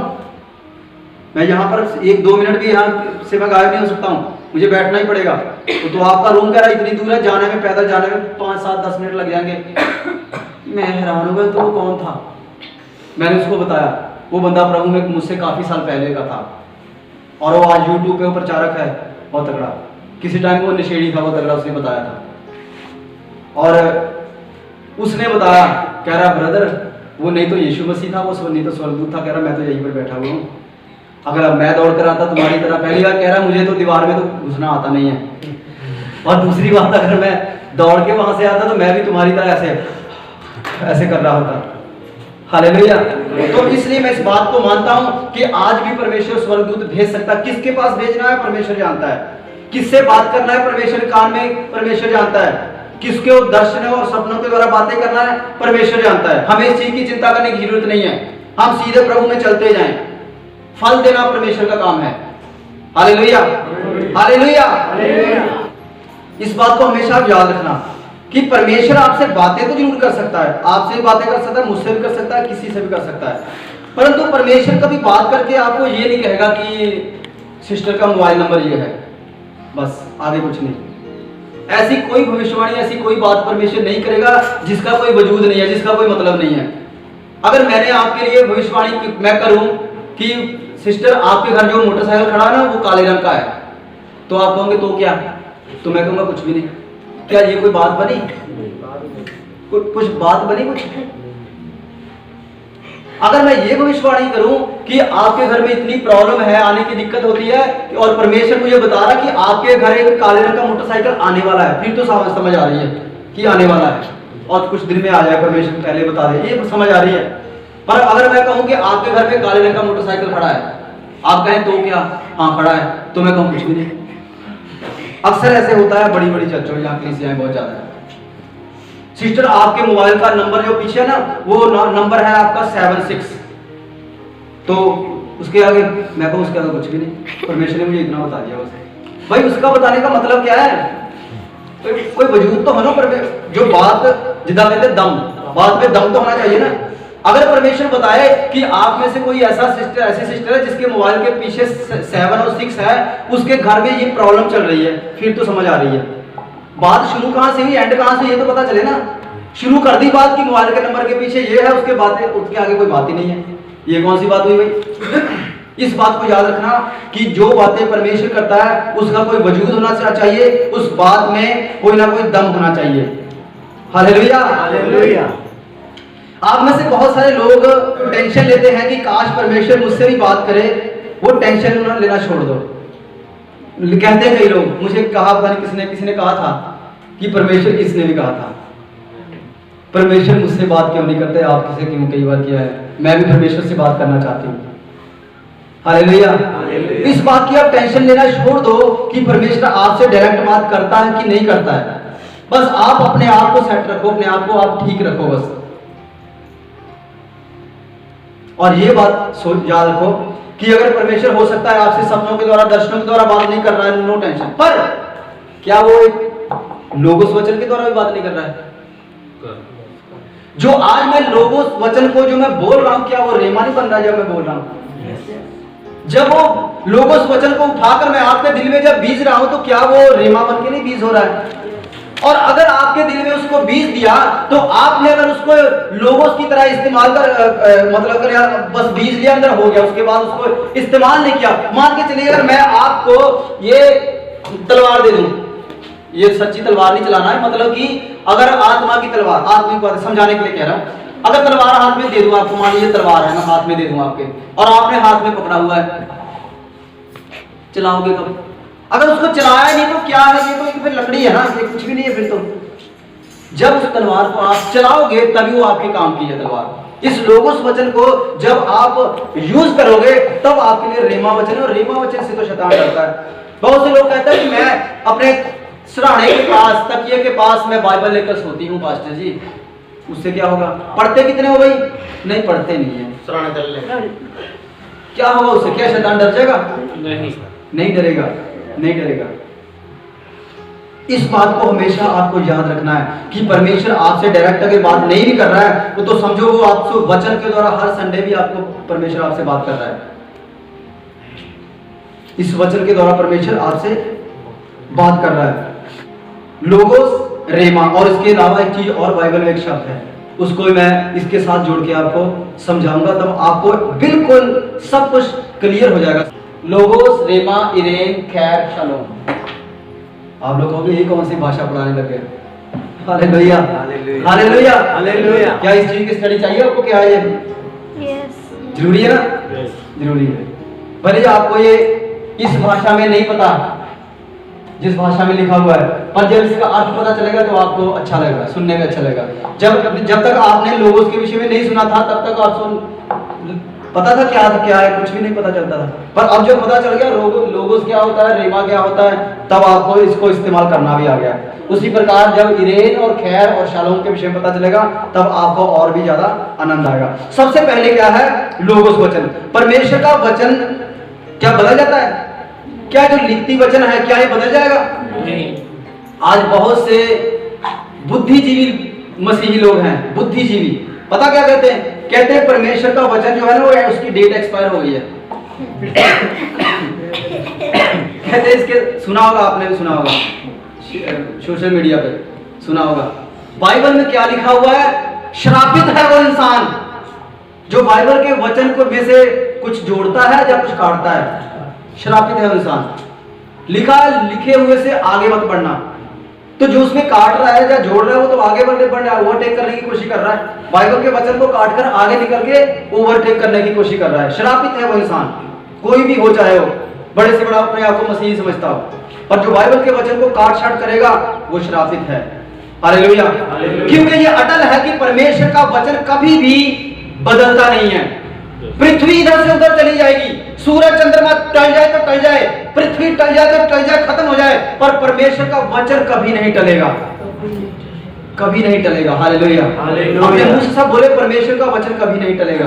मैं यहाँ पर 1-2 मिनट भी यहाँ से मैं गायब नहीं हो सकता हूँ, मुझे बैठना ही पड़ेगा। तो आपका रूम कह रहा इतनी दूर है, जाने में, पैदल जाने में 5-7-10 मिनट लग जाएंगे। मैं हैरान हो गया, तो वो कौन था? मैंने उसको बताया, वो बंदा प्रभु में मुझसे काफी साल पहले का था, और वो आज यूट्यूब पे प्रचारक है बहुत तगड़ा। किसी टाइम वो नशेड़ी था, वो तगड़ा, उसने बताया था। और उसने बताया, कह रहा ब्रदर वो नहीं तो यीशु मसीह था, वो नहीं तो स्वर्गदूत था। कह रहा मैं तो यहीं पर बैठा हुआ हूँ। अगर अब मैं दौड़ कर आता तुम्हारी तरह, पहली बार कह रहा मुझे तो दीवार में तो घुसना आता नहीं है, और दूसरी बात अगर मैं दौड़ के वहां से आता तो मैं भी तुम्हारी तरह ऐसे कर रहा होता। हालेलुया। तो इसलिए मैं इस बात को मानता हूं कि आज भी परमेश्वर स्वर्गदूत भेज सकता है। किसके पास भेजना है परमेश्वर जानता है, किससे बात करना है परमेश्वर कान में परमेश्वर जानता है, किसके दर्शन और सपनों के द्वारा बातें करना है परमेश्वर जानता है। हमें इस चीज की चिंता करने की जरूरत नहीं है, हम सीधे प्रभु में चलते जाएं। फल देना परमेश्वर का काम है। Hallelujah, hallelujah. इस बात को हमेशा आप याद रखना कि परमेश्वर आपसे बातें तो जरूर कर सकता है, आपसे भी बातें कर सकता है, मुझसे भी कर सकता है, किसी से भी कर सकता है, परंतु परमेश्वर कभी बात करके आपको ये नहीं कहेगा कि सिस्टर का मोबाइल नंबर ये है, बस आगे कुछ नहीं। ऐसी कोई भविष्यवाणी, ऐसी कोई बात परमेश्वर नहीं करेगा जिसका कोई वजूद नहीं है, जिसका कोई मतलब नहीं है। अगर मैंने आपके लिए भविष्यवाणी मैं करूं कि सिस्टर आपके घर जो मोटरसाइकिल खड़ा है ना वो काले रंग का है, तो आप कहोगे तो क्या? तो मैं कहूंगा कुछ भी नहीं। क्या ये कोई बात बनी? कुछ बात बनी कुछ? अगर मैं ये भविष्यवाणी करूं कि आपके घर में इतनी प्रॉब्लम है, आने की दिक्कत होती है, और परमेश्वर मुझे बता रहा कि आपके घर एक काले रंग का मोटरसाइकिल आने वाला है, फिर तो समझ आ रही है कि आने वाला है और कुछ दिन में आ जाए, परमेश्वर पहले बता दे, ये समझ आ रही है। पर अगर मैं कहूं कि आपके घर में काले रंग का मोटरसाइकिल खड़ा है, आप कहें तो क्या? हाँ खड़ा है, तो मैं कहूं कुछ भी नहीं। अक्सर ऐसे होता है बड़ी बड़ी चर्चों में, यहाँ कलीसियाएं बहुत ज्यादा है। सिस्टर आपके मोबाइल का नंबर जो पीछे है ना, वो नंबर है आपका 76, तो उसके आगे मैं कहूं उसके आगे कुछ भी नहीं। परमेश्वर ने मुझे इतना बता दिया बस। भाई उसका बताने का मतलब क्या है? कोई वजूद तो होना, पर जो बात जिदा कहते दम, बात में दम तो होना चाहिए ना। अगर परमेश्वर बताए कि आप में से कोई ऐसी सिस्टर है जिसके मोबाइल के पीछे 7 और 6 है, उसके घर में ये प्रॉब्लम चल रही है, फिर तो समझ आ रही है। बात शुरू कहां से हुई, एंड कहां से, ये तो पता चले ना। शुरू कर दी बात कि मोबाइल के नंबर के पीछे ये है, उसके आगे कोई बात ही नहीं है। ये कौन सी बात हुई भाई? इस बात को याद रखना कि जो बातें परमेश्वर करता है उसका कोई वजूद होना चाहिए, उस बात में कोई ना कोई दम होना चाहिए। Hallelujah, hallelujah. आप में से बहुत सारे लोग टेंशन लेते हैं कि काश परमेश्वर मुझसे भी बात करे, वो टेंशन लेना छोड़ दो। कहते हैं कई लोग, मुझे कहा पता नहीं किसी ने कहा था कि परमेश्वर, किसने भी कहा था परमेश्वर मुझसे बात क्यों नहीं करते, आप किसे क्यों कई बार किया है, मैं भी परमेश्वर से बात करना चाहती हूँ। हालेलुया। इस बात की आप टेंशन लेना छोड़ दो कि परमेश्वर आपसे डायरेक्ट बात करता है कि नहीं करता है। बस आप अपने आप को सेट रखो, अपने आप को आप ठीक रखो बस। और ये बात याद रखो कि अगर परमेश्वर हो सकता है आपसे सपनों के द्वारा, दर्शनों के द्वारा बात नहीं कर रहा है, नो टेंशन, पर क्या वो एक लोगोस वचन के द्वारा भी बात नहीं कर रहा है? जो आज मैं लोगोस वचन को जो मैं बोल रहा हूं, क्या वो रेमा नहीं बन रहा है जब मैं बोल रहा हूं? जब वो लोगोस वचन को उठाकर मैं आपके दिल में जब बीज रहा हूं, तो क्या वो रेमा बन के नहीं बीज हो रहा है? और अगर आपके दिल में उसको बीज दिया, तो आपने अगर उसको लोगोस की तरह इस्तेमाल कर मतलब अगर यार बस बीज लिया, अंदर हो गया, उसके बाद उसको इस्तेमाल नहीं किया। मान के चलिए अगर मैं आपको ये तलवार दे दूं, ये सच्ची तलवार नहीं चलाना है, मतलब कि अगर आत्मा की तलवार, आत्मिक बात समझाने के लिए कह रहा हूं, अगर तलवार हाथ में दे दूं आपको, मान लीजिए तलवार है, मैं हाथ में दे दूं आपके, और आपने हाथ में पकड़ा हुआ है, चलाओगे कब? अगर उसको चलाया नहीं तो क्या है, ये तो फिर लकड़ी है ना, ये कुछ भी नहीं है फिर तो। जब उस तलवार को आप चलाओगे तभी वो आपके काम की है तलवार। इस लोगोस वचन को जब आप यूज करोगे तब आपके लिए रेमा वचन है, और रेमा वचन से तो शैतान डरता है। बहुत से लोग कहते हैं कि मैं अपने सराहने के पास, तकिए के पास मैं बाइबल लेकर सोती हूँ पास्टर जी, उससे क्या होगा? पढ़ते कितने हो भाई? नहीं पढ़ते नहीं है, सराहना कर ले, क्या होगा उससे? क्या शैतान डर जाएगा? नहीं डरेगा, नहीं डरेगा। इस बात को हमेशा आपको याद रखना है कि परमेश्वर आपसे डायरेक्ट अगर बात नहीं भी कर रहा है तो समझो वो आपसे वचन के द्वारा हर संडे भी आपको परमेश्वर आपसे बात कर रहा है। इस वचन के द्वारा परमेश्वर आपसे बात कर रहा है। लोगोस, रेमा, और इसके अलावा एक चीज और बाइबल में एक शब्द है, उसको मैं इसके साथ जोड़ के आपको समझाऊंगा, तब आपको बिल्कुल सब कुछ क्लियर हो जाएगा। लोगोस, रेमा, इरेन, खैर, शालोम। आप लोग कहोगे ये कौन सी भाषा पढ़ाने लगे? Hallelujah, hallelujah, hallelujah. क्या इस चीज की स्टडी चाहिए आपको? क्या है ये? यस। जरूरी है ना? जरूरी है। भले आपको ये इस भाषा में नहीं पता, जिस भाषा में लिखा हुआ है, पर जब इसका अर्थ पता चलेगा तो आपको अच्छा लगेगा, सुनने में अच्छा लगेगा। जब तक आपने लोगोस के विषय में नहीं सुना था तब तक आप पता था क्या है, कुछ भी नहीं पता चलता था। पर अब जो पता चल गया लोगोस क्या होता है, रेमा क्या होता है, तब आपको इसको इस्तेमाल करना भी आ गया। उसी प्रकार जब इरेन और खैर और शालोम के विषय में पता चलेगा तब आपको और भी ज्यादा आनंद आएगा। सबसे पहले क्या है? लोगोस वचन। परमेश्वर का वचन क्या बदल जाता है? क्या जो लिखती वचन है क्या ये बदल जाएगा? नहीं। आज बहुत से बुद्धिजीवी मसीही लोग हैं, बुद्धिजीवी, पता क्या कहते हैं? कहते हैं परमेश्वर का वचन जो है ना, वो उसकी डेट एक्सपायर हो गई है। कहते हैं इसके, सुना होगा आपने भी, सुना होगा सोशल मीडिया पे, सुना होगा। बाइबल में क्या लिखा हुआ है? श्रापित है वो इंसान जो बाइबल के वचन को में से कुछ जोड़ता है या कुछ काटता है। श्रापित है वो इंसान। लिखा है लिखे हुए से आगे मत बढ़ना। तो जो उसमें काट रहा है या जोड़ रहा है वो तो आगे बढ़ रहा है, ओवरटेक करने की कोशिश कर रहा है। बाइबल के वचन को काटकर आगे निकल के ओवरटेक करने की कोशिश कर रहा है। श्रापित है वो इंसान, कोई भी हो, चाहे हो बड़े से बड़ा अपने आप को मसीही समझता हो, पर जो बाइबल के वचन को काट छाट करेगा वो श्रापित है। हालेलुया। क्योंकि ये अटल है कि परमेश्वर का वचन कभी भी बदलता नहीं है। पृथ्वी इधर से उधर चली जाएगी, सूरज चंद्रमा टल जाए तो टल जाए, पृथ्वी टल जाए तो टल जाए, खत्म हो जाए, पर परमेश्वर का वचन कभी नहीं टलेगा, कभी नहीं टलेगा। हालेलुया। अपने मुंह से सब बोले परमेश्वर का वचन कभी नहीं टलेगा।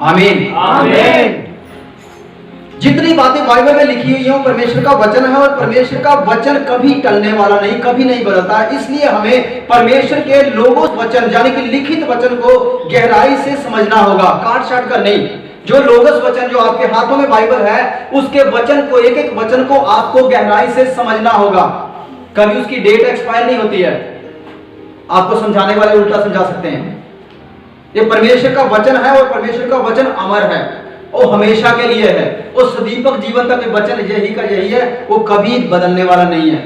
आमीन, आमीन। जितनी बातें बाइबल में लिखी हुई हैं परमेश्वर का वचन है, और परमेश्वर का वचन कभी टलने वाला नहीं, कभी नहीं बदलता है। इसलिए हमें परमेश्वर के लोगोस वचन यानी कि लिखित वचन को गहराई से समझना होगा, काट छाट कर नहीं। जो लोगस वचन जो आपके हाथों में बाइबल है, उसके वचन को, एक एक वचन को आपको गहराई से समझना होगा। कभी उसकी डेट एक्सपायर नहीं होती है। आपको समझाने वाले उल्टा समझा सकते हैं। ये परमेश्वर का वचन है और परमेश्वर का वचन अमर है, वो हमेशा के लिए है, वो सदीपक जीवन तक वचन यही का यही है, वो कभी बदलने वाला नहीं है।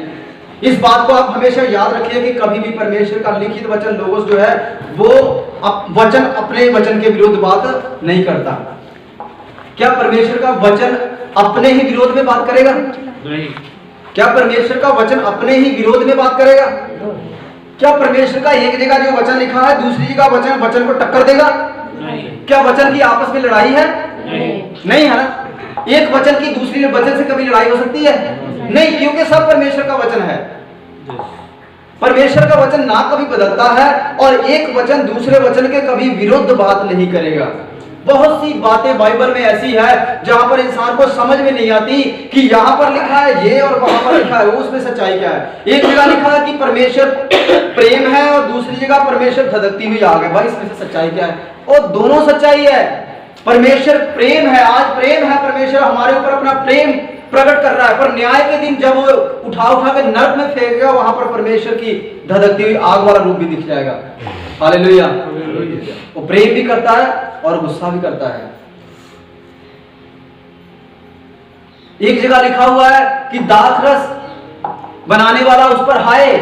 इस बात को आप हमेशा याद रखिए कि कभी भी परमेश्वर का लिखित वचन लोगोस जो है वो वचन अपने वचन के विरुद्ध बात नहीं करता। क्या परमेश्वर का वचन अपने ही विरोध में बात करेगा? नहीं। क्या परमेश्वर का वचन अपने ही विरोध में बात करेगा? क्या परमेश्वर का एक जगह जो वचन लिखा है दूसरी जगह वचन को टक्कर देगा? नहीं। क्या वचन की आपस में लड़ाई है? नहीं। नहीं है ना। एक वचन की दूसरी वचन से कभी लड़ाई हो सकती है? नहीं, क्योंकि सब परमेश्वर का वचन है। परमेश्वर का वचन ना कभी बदलता है और एक वचन दूसरे वचन के कभी विरुद्ध बात नहीं करेगा। बहुत सी बातें बाइबल में ऐसी है जहां पर इंसान को समझ में नहीं आती कि यहां पर लिखा है ये और वहां पर लिखा है वो, उसमें सच्चाई क्या है। एक जगह लिखा है कि परमेश्वर प्रेम है और दूसरी जगह परमेश्वर धधकती हुई आग है। भाई इसमें से सच्चाई क्या है? और दोनों सच्चाई है। परमेश्वर प्रेम है, आज प्रेम है, परमेश्वर हमारे ऊपर अपना प्रेम प्रकट कर रहा है, पर न्याय के दिन जब वो उठा के नरक में फेंकेगा वहां पर परमेश्वर की धधकती हुई आग वाला रूप भी दिख जाएगा। हालेलुया। वो प्रेम भी करता है और गुस्सा भी करता है। एक जगह लिखा हुआ है कि दाखरस बनाने वाला उस पर हाय,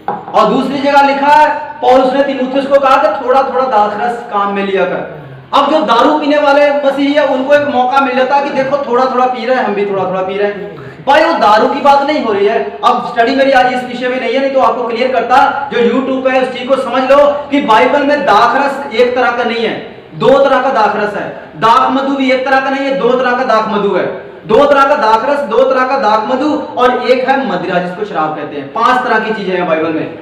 और दूसरी जगह लिखा है पौलुस ने तीमुथियुस को कहा कि थोड़ा थोड़ा दाखरस काम में लिया कर। अब जो दारू पीने वाले मसीही है उनको एक मौका मिल जाता है कि देखो थोड़ा थोड़ा पी रहे हैं, हम भी थोड़ा थोड़ा पी रहे हैं। भाई वो दारू की बात नहीं हो रही है। अब स्टडी मेरी आज इस विषय में नहीं है, नहीं तो आपको क्लियर करता। जो यूट्यूब है उस चीज को समझ लो कि बाइबल में दाखरस एक तरह का नहीं है, दो तरह का दाखरस है। दाख मधु भी एक तरह का नहीं है, दो तरह का दाख मधु है। दो तरह का दाखरस, दो तरह का दाख मधु और एक है मदिरा जिसको शराब कहते हैं। 5 तरह की चीजें हैं बाइबल में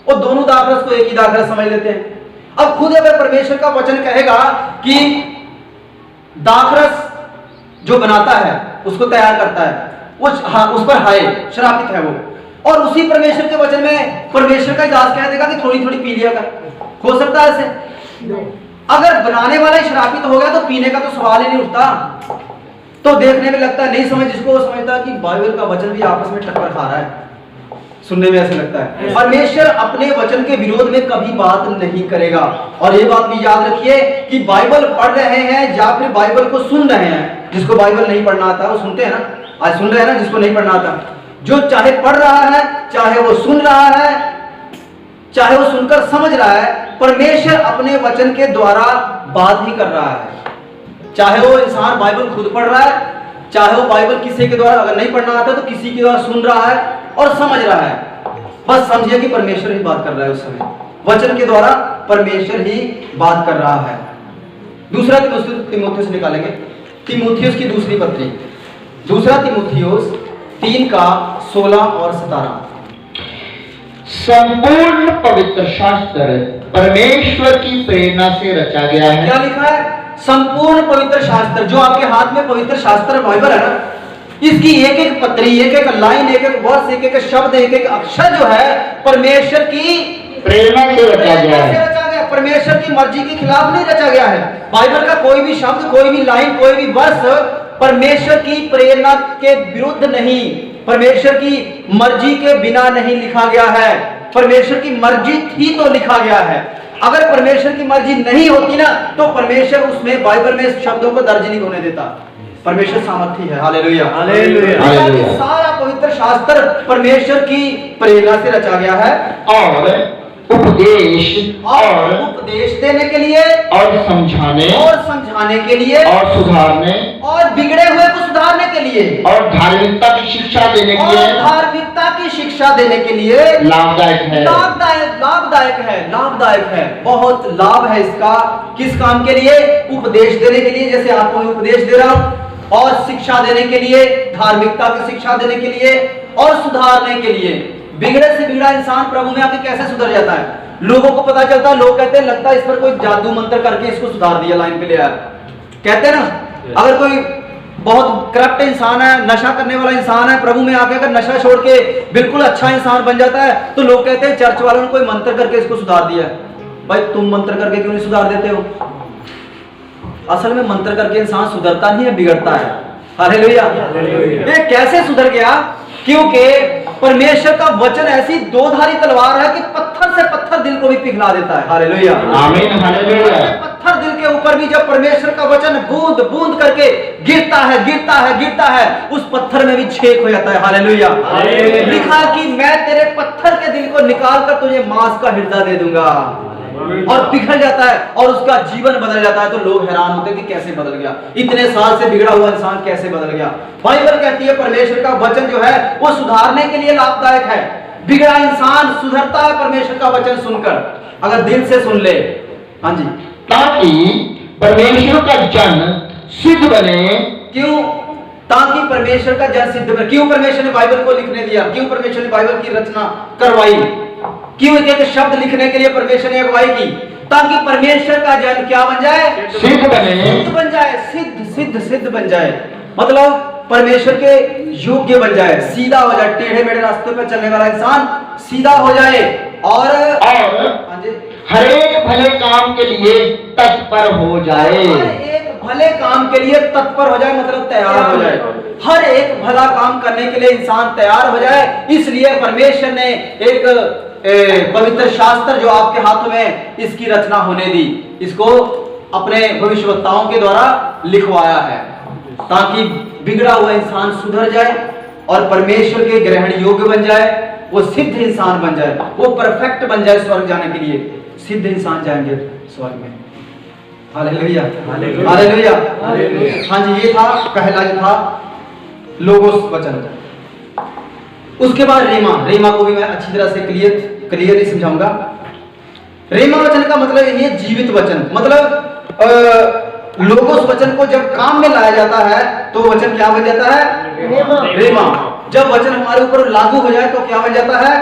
और दोनों दाखरस को एक ही दाखरस समझ लेते हैं। अब खुद अगर परमेश्वर का वचन कहेगा कि दाखरस जो बनाता है उसको तैयार करता है उस पर हाय, श्रापित है वो, और उसी परमेश्वर के वचन में परमेश्वर का दास कह देगा कि थोड़ी थोड़ी पी लिया कर, हो सकता है ऐसे? अगर बनाने वाला ही श्रापित हो गया तो पीने का तो सवाल ही नहीं उठता। तो देखने में लगता है नहीं समझ, जिसको वो समझता है कि बाइबल का वचन भी आपस में टक्कर खा रहा है, सुनने में ऐसा लगता है। परमेश्वर अपने वचन के विरोध में कभी बात नहीं करेगा। और ये बात भी याद रखिए कि बाइबल पढ़ रहे हैं या फिर बाइबल को सुन रहे हैं, जिसको बाइबल नहीं पढ़ना आता वो सुनते हैं ना, आज सुन रहे हैं ना, जिसको नहीं पढ़ना आता, जो चाहे पढ़ रहा है, चाहे वो सुन रहा है, चाहे वो सुनकर समझ रहा है, परमेश्वर अपने वचन के द्वारा बात ही कर रहा है। चाहे वो इंसान बाइबल खुद पढ़ रहा है, चाहे वो बाइबल किसी के द्वारा, अगर नहीं पढ़ना आता तो किसी के द्वारा सुन रहा है और समझ रहा है, बस समझिए कि परमेश्वर ही बात कर रहा है। उस समय वचन के द्वारा परमेश्वर ही बात कर रहा है। दूसरा तीमुथियुस निकालेंगे, तीमुथियुस की दूसरी पत्री, दूसरा तीमुथियुस 3:16 और 17। संपूर्ण पवित्र शास्त्र परमेश्वर की प्रेरणा से रचा गया है। क्या लिखा है? संपूर्ण पवित्र शास्त्र। जो आपके हाथ में पवित्र शास्त्र बाइबल है ना, इसकी एक एक पत्री, एक एक लाइन, एक एक वर्ष, एक एक शब्द, एक एक अक्षर जो है परमेश्वर की प्रेरणा से रचा गया है। परमेश्वर की मर्जी के खिलाफ नहीं रचा गया है। बाइबल का कोई भी शब्द, कोई भी लाइन, कोई भी वर्ष परमेश्वर की प्रेरणा के विरुद्ध नहीं, परमेश्वर की मर्जी के बिना नहीं लिखा गया है। परमेश्वर की मर्जी थी तो लिखा गया है। अगर परमेश्वर की मर्जी नहीं होती ना तो परमेश्वर उसमें बाइबल में शब्दों को दर्ज नहीं होने देता। परमेश्वर सामर्थी है। Hallelujah, hallelujah. सारा पवित्र शास्त्र परमेश्वर की प्रेरणा से रचा गया है और उपदेश देने के लिए और समझाने के लिए और सुधारने और बिगड़े हुए को सुधारने के लिए और धार्मिकता की शिक्षा देने के लिए, धार्मिकता की शिक्षा देने के लिए लाभदायक है। लाभदायक है। बहुत लाभ है इसका। किस काम के लिए? उपदेश देने के लिए, जैसे आपको उपदेश दे रहा हूं, और शिक्षा देने के लिए, धार्मिकता की शिक्षा देने के लिए और सुधारने के लिए। बिगड़े से बिगड़ा इंसान प्रभु में आके कैसे सुधर जाता है? लोगों को पता चलता है, लोग कहते हैं लगता है इस पर कोई जादू मंत्र करके इसको सुधार दिया, लाइन पे ले आया, कहते हैं ना। अगर कोई बहुत करप्ट इंसान है, नशा करने वाला इंसान है, प्रभु में आके अगर नशा छोड़ के बिल्कुल अच्छा इंसान बन जाता है तो लोग कहते हैं चर्च वालों ने कोई मंत्र करके इसको सुधार दिया। भाई तुम मंत्र करके क्यों नहीं सुधार देते हो? असल में मंत्र करके इंसान सुधरता नहीं है, बिगड़ता है। हालेलुया। ये कैसे सुधर गया? क्योंकि परमेश्वर का वचन ऐसी दोधारी तलवार है कि पत्थर से पत्थर दिल को भी पिघला देता है। हालेलुया, आमीन, हालेलुया। पत्थर दिल के ऊपर भी जब परमेश्वर का वचन बूंद बूंद करके गिरता है, उस पत्थर में भी छेद हो जाता है। हालेलुया। लिखा कि मैं तेरे पत्थर के दिल को निकाल कर तुझे मांस का हृदय दे दूंगा। और बिखर जाता है और उसका जीवन बदल जाता है, तो लोग हैरान होते हैं कि कैसे बदल गया, इतने साल से बिगड़ा हुआ इंसान कैसे बदल गया। बाइबल कहती है परमेश्वर का वचन जो है वो सुधारने के लिए लाभदायक है। बिगड़ा इंसान सुधरता है परमेश्वर का वचन सुनकर, अगर दिल से सुन ले। हाँ जी, ताकि परमेश्वर का जन सिद्ध बने। क्यों? ताकि परमेश्वर का जन सिद्ध बने। क्यों परमेश्वर ने बाइबल को लिखने दिया? क्यों परमेश्वर ने बाइबल की रचना करवाई? क्यों एक एक शब्द लिखने के लिए परमेश्वर ने अगुवाई की? ताकि परमेश्वर का जन क्या बन जाए? सिद्ध बने। सिद्ध बन जाए, सिद्ध बन जाए, मतलब परमेश्वर के योग्य बन जाए, सीधा हो जाए, टेढ़े मेढ़े रास्ते पर चलने वाला इंसान सीधा हो जाए और हाँ जी, हर एक भले काम के लिए तत्पर हो जाए। हर एक भले काम के लिए तत्पर हो जाए, मतलब तैयार हो जाए। हर एक भला काम करने के लिए इंसान तैयार हो जाए। इसलिए परमेश्वर ने एक पवित्र शास्त्र जो आपके हाथों में इसकी रचना होने दी, इसको अपने भविष्यवक्ताओं के द्वारा लिखवाया है, ताकि बिगड़ा हुआ इंसान सुधर जाए और परमेश्वर के ग्रहण योग्य बन जाए, वो सिद्ध इंसान बन जाए, वो परफेक्ट बन जाए। स्वर्ग जाने के लिए सिद्ध इंसान जाएंगे स्वर्ग में। Hallelujah, hallelujah. हाँ जी, ये था पहला जो था लोगोस वचन। उसके बाद रेमा को भी मैं अच्छी तरह से क्लियरली समझाऊंगा। रेमा वचन का मतलब ये जीवित वचन, मतलब लोगोस वचन को जब काम में लाया जाता है तो वचन क्या बन जाता है? रेमा। जब वचन हमारे ऊपर लागू हो जाए तो क्या बन जाता है?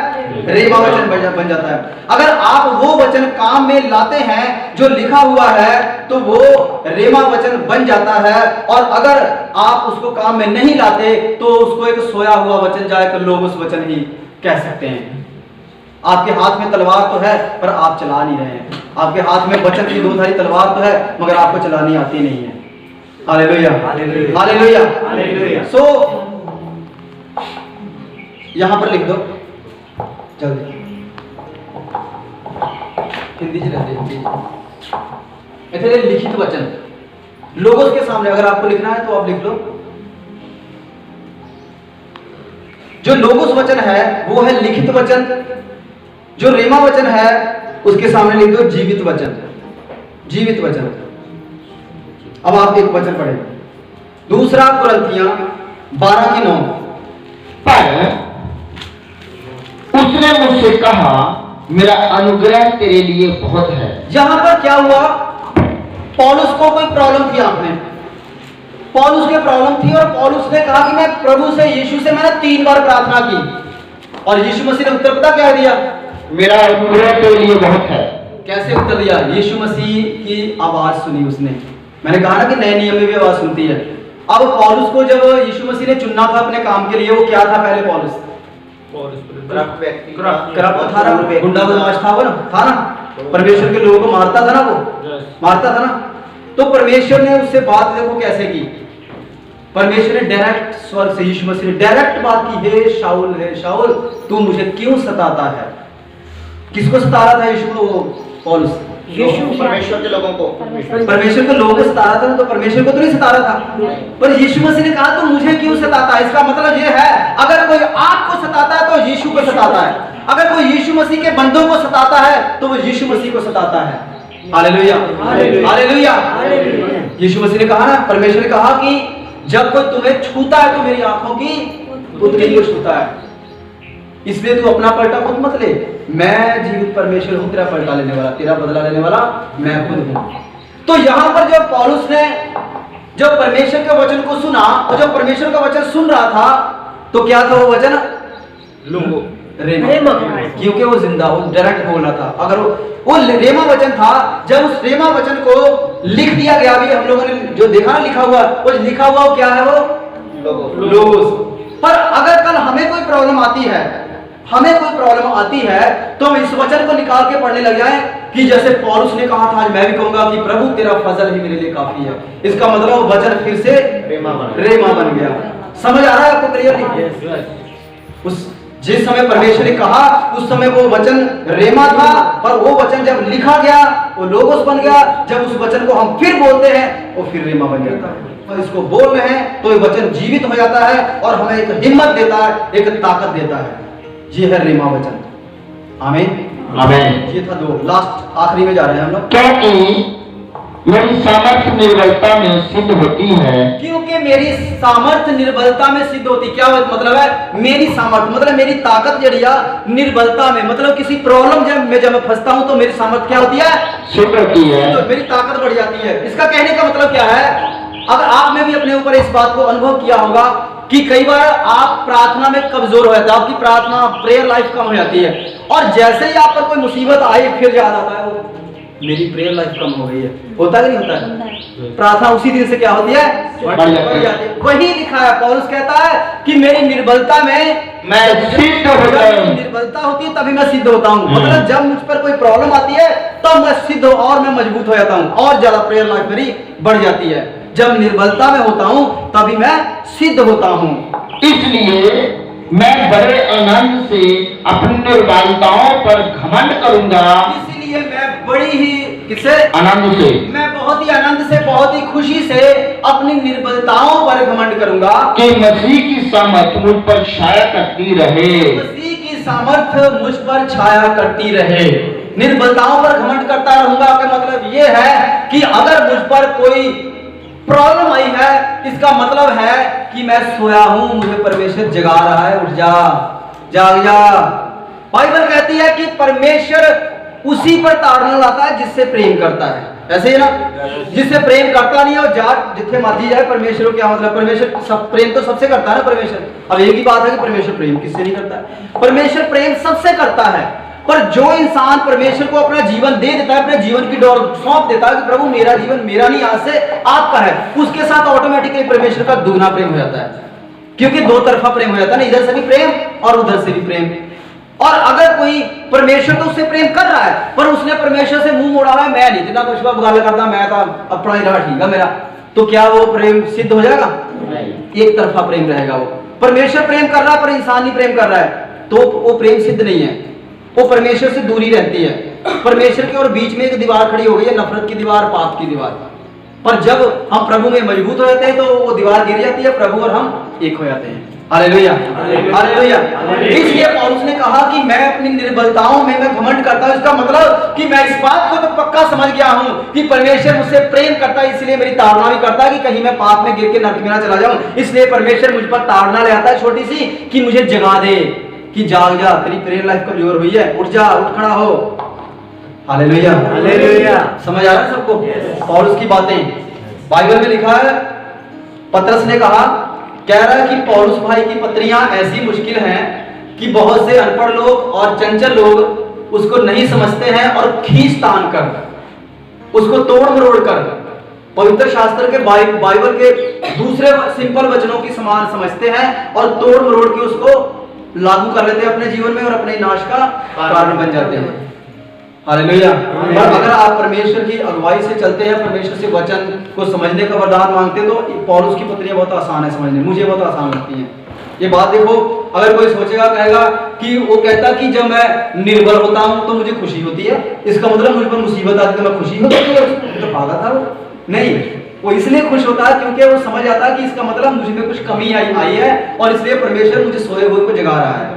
रेमा वचन बन जाता है। अगर आप वो वचन काम में लाते हैं जो लिखा हुआ है तो वो रेमा वचन बन जाता है, और अगर आप उसको काम में नहीं लाते तो उसको एक सोया हुआ वचन जाए तो लोग उस वचन ही कह सकते हैं। आपके हाथ में तलवार तो है पर आप चला नहीं रहे हैं। आपके हाथ में वचन की दोधारी तलवार तो है मगर आपको चलानी आती नहीं है। Hallelujah, hallelujah, hallelujah. सो यहां पर लिख दो जल्दी, हिंदी से रहते इतने लिखित वचन लोगों के सामने अगर आपको लिखना है तो आप लिख लो। जो लोगोस वचन है वो है लिखित वचन, जो रेमा वचन है उसके सामने लिख दो जीवित वचन, जीवित वचन। अब आप एक वचन पढ़े, दूसरा कुरिन्थियों 12:9। पर उसने मुझसे कहा, मेरा अनुग्रह तेरे लिए बहुत है। यहां पर क्या हुआ? पौलुस को कोई प्रॉब्लम थी, आपने पौलुस के प्रॉब्लम थी और पौलुस ने कहा कि मैं प्रभु से, यीशु से मैंने 3 बार प्रार्थना की, और यीशु मसीह ने उत्तर पता क्या दिया? मेरा अनुग्रह तेरे लिए बहुत है। कैसे उत्तर दिया? यीशु मसीह की आवाज सुनी उसने। मैंने कहा ना कि नए नियम में भी आवाज सुनती है। अब पौलुस को जब यीशु मसीह ने चुनना था अपने काम के लिए, वो क्या था पहले? पौलुस गुंडा बदमाश था, वो था ना, परमेश्वर के लोगों को मारता था ना, वो मारता था ना। तो परमेश्वर ने उससे बात देखो कैसे की। परमेश्वर ने डायरेक्ट स्वर्ग से यीशु मसीह ने डायरेक्ट बात की, हे शाऊल तू मुझे क्यों सताता है? किसको सता रहा था यीशु को? पौलुस परमेश्वर के लोगों को, परमेश्वर के लोगों को सता रहा था ना, तो परमेश्वर को तो नहीं सता रहा था। पर यीशु मसीह ने कहा तो मुझे क्यों सताता है? इसका मतलब ये है अगर कोई आपको सताता है तो यीशु को सताता है, अगर कोई यीशु मसीह के बंदों को सताता है तो वो यीशु मसीह को सताता है। Hallelujah, hallelujah. यीशु मसीह ने कहा ना, परमेश्वर ने कहा कि जब कोई तुम्हें छूता है तो मेरी आंखों की पुतली को छूता है, इसलिए तू अपना पलटा खुद मत ले, मैं जीवित परमेश्वर हूं, तेरा पलटा लेने वाला, तेरा बदला लेने वाला मैं खुद हूं। तो यहां पर जब पौलुस ने जब परमेश्वर के वचन को सुना और जब परमेश्वर का वचन सुन रहा था तो क्या था वो वचन? रेमा, क्योंकि वो जिंदा, वो डायरेक्ट बोल रहा था। अगर वो रेमा वचन था, जब उस रेमा वचन को लिख दिया गया, भी हम लोगों ने जो देखा ना लिखा हुआ, वो लिखा हुआ वो क्या है? वो लोगोस। पर अगर कल हमें कोई प्रॉब्लम आती है, हमें कोई प्रॉब्लम आती है तो हम इस वचन को निकाल के पढ़ने लग जाए कि जैसे पौलुस ने कहा था, आज मैं भी कहूंगा कि प्रभु तेरा फजल ही मेरे लिए काफी है। इसका मतलब वचन फिर से रेमा बन गया। समझ आ रहा है आपको क्लियरली? उस जिस समय परमेश्वर ने कहा उस समय वो वचन रेमा था, पर वो वचन जब लिखा गया वो लोगोस बन गया। जब उस वचन को हम फिर बोलते हैं वो फिर रेमा बन जाता है। और इसको बोल रहे हैं तो ये वचन जीवित हो जाता है और हमें एक हिम्मत देता है, एक ताकत देता है। ये है रेमा वचन। आमीन। आमेन। ये था 2। लास्ट आखिरी में जा रहे हैं हम लोग। क्योंकि मेरी सामर्थ्य निर्बलता में सिद्ध होती है। क्योंकि मेरी सामर्थ्य निर्बलता में सिद्ध होती। क्या मतलब है? मेरी सामर्थ्य मतलब मेरी ताकत जड़िया निर्बलता में, मतलब किसी प्रॉब्लम जब मैं फंसता हूं तो मेरी सामर्थ्य क्या होती है? सिद्ध होती है। तो मेरी ताकत बढ़ जाती है। इसका कहने का मतलब क्या है? अगर आपने भी अपने ऊपर इस बात को अनुभव किया होगा कि कई बार आप प्रार्थना में कमजोर हो जाते हैं, आपकी प्रार्थना प्रेयर लाइफ कम हो जाती है, और जैसे ही आप पर कोई मुसीबत आई फिर याद आता है मेरी प्रेयर लाइफ कम हो गई है। होता कि नहीं होता है? प्रार्थना उसी दिन से क्या होती है? बढ़ जाती है। वही लिखा है, पौलुस कहता है कि मेरी निर्बलता में मैं सिद्ध हो जाऊं। निर्बलता होती है तभी मैं सिद्ध होता हूँ। मतलब जब मुझ पर कोई प्रॉब्लम आती है तब मैं सिद्ध और मैं मजबूत हो जाता हूँ और ज्यादा प्रेयर लाइफ मेरी बढ़ जाती है। जब निर्बलता में होता हूँ तभी मैं सिद्ध होता हूँ। इसलिए मैं बड़े आनंद से अपनी निर्बलताओं पर घमंड करूंगा। इसीलिए मैं बड़ी ही किसे आनंद से, मैं बहुत ही आनंद से, बहुत ही खुशी से अपनी निर्बलताओं पर घमंड करूंगा कि मसीह की सामर्थ मुझ पर छाया करती रहे। मसीह की सामर्थ्य मुझ पर छाया करती रहे। निर्बलताओं पर घमंड करता रहूंगा का मतलब ये है कि अगर मुझ पर कोई प्रॉब्लम आई है, इसका मतलब है कि मैं सोया हूं, मुझे परमेश्वर जगा रहा है। उठ जा, जाग जा। बाइबल कहती है कि परमेश्वर उसी पर ताड़ना लाता है जिससे प्रेम करता है। ऐसे ही ना, जिससे प्रेम करता नहीं है जा जिथे मर्जी जाए। परमेश्वर को क्या मतलब? परमेश्वर सब प्रेम तो सबसे करता है ना परमेश्वर। अब एक ही बात है कि परमेश्वर प्रेम किससे नहीं करता है? परमेश्वर प्रेम सबसे करता है, पर जो इंसान परमेश्वर को अपना जीवन दे देता है, अपने जीवन की डोर सौंप देता है कि प्रभु मेरा जीवन मेरा नहीं आज से आपका है, उसके साथ ऑटोमेटिकली परमेश्वर का दुगना प्रेम हो जाता है। क्योंकि दो तरफा प्रेम हो जाता है ना, इधर से भी प्रेम और उधर से भी प्रेम। और अगर कोई परमेश्वर तो उससे प्रेम कर रहा है पर उसने परमेश्वर से मुंह मोड़ा है, मैं नहीं इतना कुछ गल करता, मैं तो अपना ही रहा ठीक है मेरा, तो क्या वो प्रेम सिद्ध हो जाएगा? एक तरफा प्रेम रहेगा। वो परमेश्वर प्रेम कर रहा है पर इंसान नहीं प्रेम कर रहा है तो वो प्रेम सिद्ध नहीं है, वो परमेश्वर से दूरी रहती है। परमेश्वर के और बीच में एक दीवार खड़ी हो गई है, नफरत की दीवार, पाप की दीवार। पर जब हम प्रभु में मजबूत हो जाते हैं तो वो दीवार गिर जाती है, प्रभु और हम एक हो जाते हैं। Hallelujah, hallelujah. इसलिए पौलुस ने कहा कि मैं अपनी निर्बलताओं में मैं घमंड करता हूं। इसका मतलब कि मैं इस बात को तो पक्का समझ गया हूं कि परमेश्वर मुझसे प्रेम करता है, इसलिए मेरी ताड़ना भी करता है कि कहीं मैं पाप में गिर के नरक में ना चला जाऊं। इसलिए परमेश्वर मुझ पर ताड़ना ले आता है छोटी सी कि मुझे जगा दे, कि जाग जा, तेरी प्रेयर लाइफ कमजोर हुई है, उठ जा, उठ खड़ा हो। Hallelujah, hallelujah. समझ आ रहा है सबको पौलुस की बातें? बाइबल में लिखा है, पतरस ने कहा, कह रहा है कि पौलुस भाई की पत्रियां ऐसी मुश्किल हैं कि बहुत से अनपढ़ लोग और चंचल लोग उसको नहीं समझते हैं और खींच तान कर उसको तोड़ मरोड़ कर पवित्र शास्त्र के बाइबल के दूसरे सिंपल वचनों की समान समझते हैं और तोड़ मरोड़ के उसको लागू कर लेते हैं अपने जीवन में और अपने नाश का कारण बन जाते हैं। हालेलुया। और अगर आप परमेश्वर की अगुवाई से चलते हैं, परमेश्वर से वचन को समझने का वरदान मांगते हैं, तो पौलुस की पत्रियां बहुत आसान है समझने, मुझे बहुत आसान लगती हैं। ये बात देखो, अगर कोई सोचेगा, कहेगा कि वो कहता कि जब मैं निर्बल होता हूं तो मुझे खुशी होती है, इसका मतलब मुझ पर मुसीबत आती है तो मैं खुशी होती है, तो पागल था वो। नहीं, वो इसलिए खुश होता है क्योंकि वो समझ आता है कि इसका मतलब मुझ में कुछ कमी आई है और इसलिए परमेश्वर मुझे सोए हुए को जगा रहा है।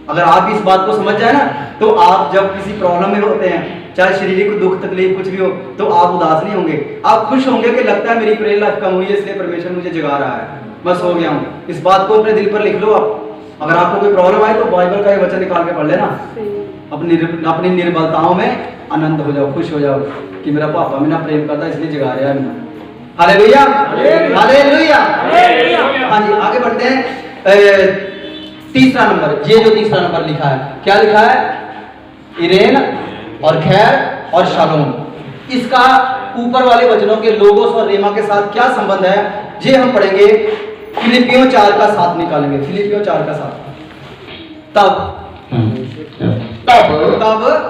अगर आप इस बात को समझ जाए ना, तो आप जब किसी प्रॉब्लम में होते हैं, चाहे शारीरिक दुख तकलीफ कुछ भी हो, तो आप उदास नहीं होंगे, आप खुश होंगे कि लगता है मेरी प्रेयर लाइफ कम हुई है इसलिए परमेश्वर मुझे जगा रहा है, मैं सो गया हूँ। इस बात को अपने दिल पर लिख लो आप। अगर आपको कोई प्रॉब्लम आए तो बाइबल का ये वचन निकाल के पढ़ लेना, अपनी निर्बलताओं में आनंद हो जाओ, खुश हो जाओ कि मेरा पापा मेरा प्रेम करता है इसलिए जगा रहा है मुझे। Hallelujah, hallelujah. हाँ जी, आगे बढ़ते हैं। तीसरा नंबर, ये जो तीसरा नंबर लिखा है, क्या लिखा है? इरेन और खैर और शालोम। इसका ऊपर वाले वचनों के लोगोस और रेमा के साथ क्या संबंध है, ये हम पढ़ेंगे। फिलिपियों 4 का 7 निकालेंगे, फिलिपियों 4 का 7। तब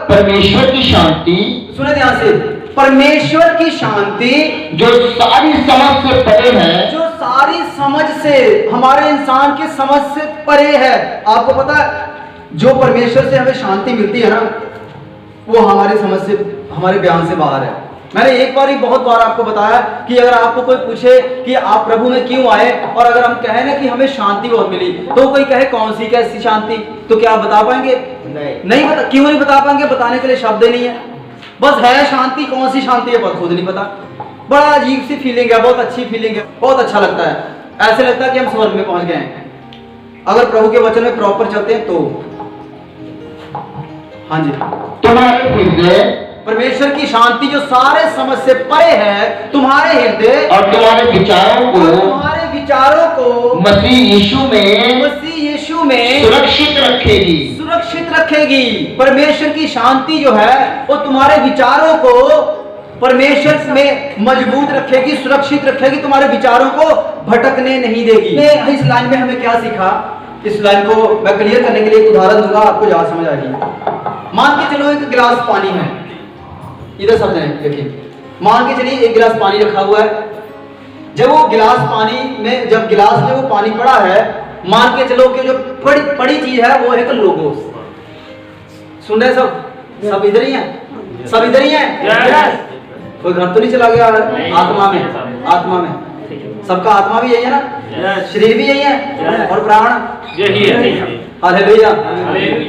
परमेश्वर की शांति, सुने ध्यान से, परमेश्वर की शांति जो सारी समझ से परे है, जो सारी समझ से, हमारे इंसान की समझ से परे है। आपको पता है, जो परमेश्वर से हमें शांति मिलती है ना, वो हमारी समझ से, हमारे बयान से बाहर है। मैंने एक बार ही बहुत बार आपको बताया कि अगर आपको कोई पूछे कि आप प्रभु में क्यों आए, और अगर हम कहें ना कि हमें शांति बहुत मिली, तो कोई कहे कौन सी कैसी शांति, तो क्या आप बता पाएंगे? नहीं बता। क्यों नहीं बता पाएंगे? बताने के लिए शब्द ही नहीं है। बस है शांति, कौन सी शांति है बस खुद नहीं पता। बड़ा अजीब सी फीलिंग है, बहुत अच्छी फीलिंग है, बहुत अच्छा लगता है। ऐसे लगता है कि हम स्वर्ग में पहुंच गए हैं अगर प्रभु के वचन में प्रॉपर चलते हैं तो। हाँ जी, तुम्हारे हृदय परमेश्वर की शांति जो सारे समझ से परे है, तुम्हारे हृदय और तुम्हारे विचारों को मसीह यीशु में सुरक्षित रखेगी। परमेश्वर की शांति जो है वो तुम्हारे विचारों को परमेश्वर में मजबूत रखेगी, सुरक्षित रखेगी, तुम्हारे विचारों को भटकने नहीं देगी। इस लाइन में हमें क्या सीखा? इस लाइन को मैं क्लियर करने के लिए एक उदाहरण दूंगा, आपको ज्यादा समझ आएगी। मान के चलो एक गिलास पानी है, इधर सब देखिए। मान के चलिए एक गिलास पानी रखा हुआ है। जब वो गिलास पानी में, जब गिलास में वो पानी पड़ा है, मान के चलो कि जो बड़ी चीज है वो है लोगोस। सुन रहे सब इधर ही है, सब इधर ही है। कोई घर तो नहीं चला गया आत्मा में सबका आत्मा भी यही है ना, शरीर भी यही है और प्राण यही है। हालेलुया।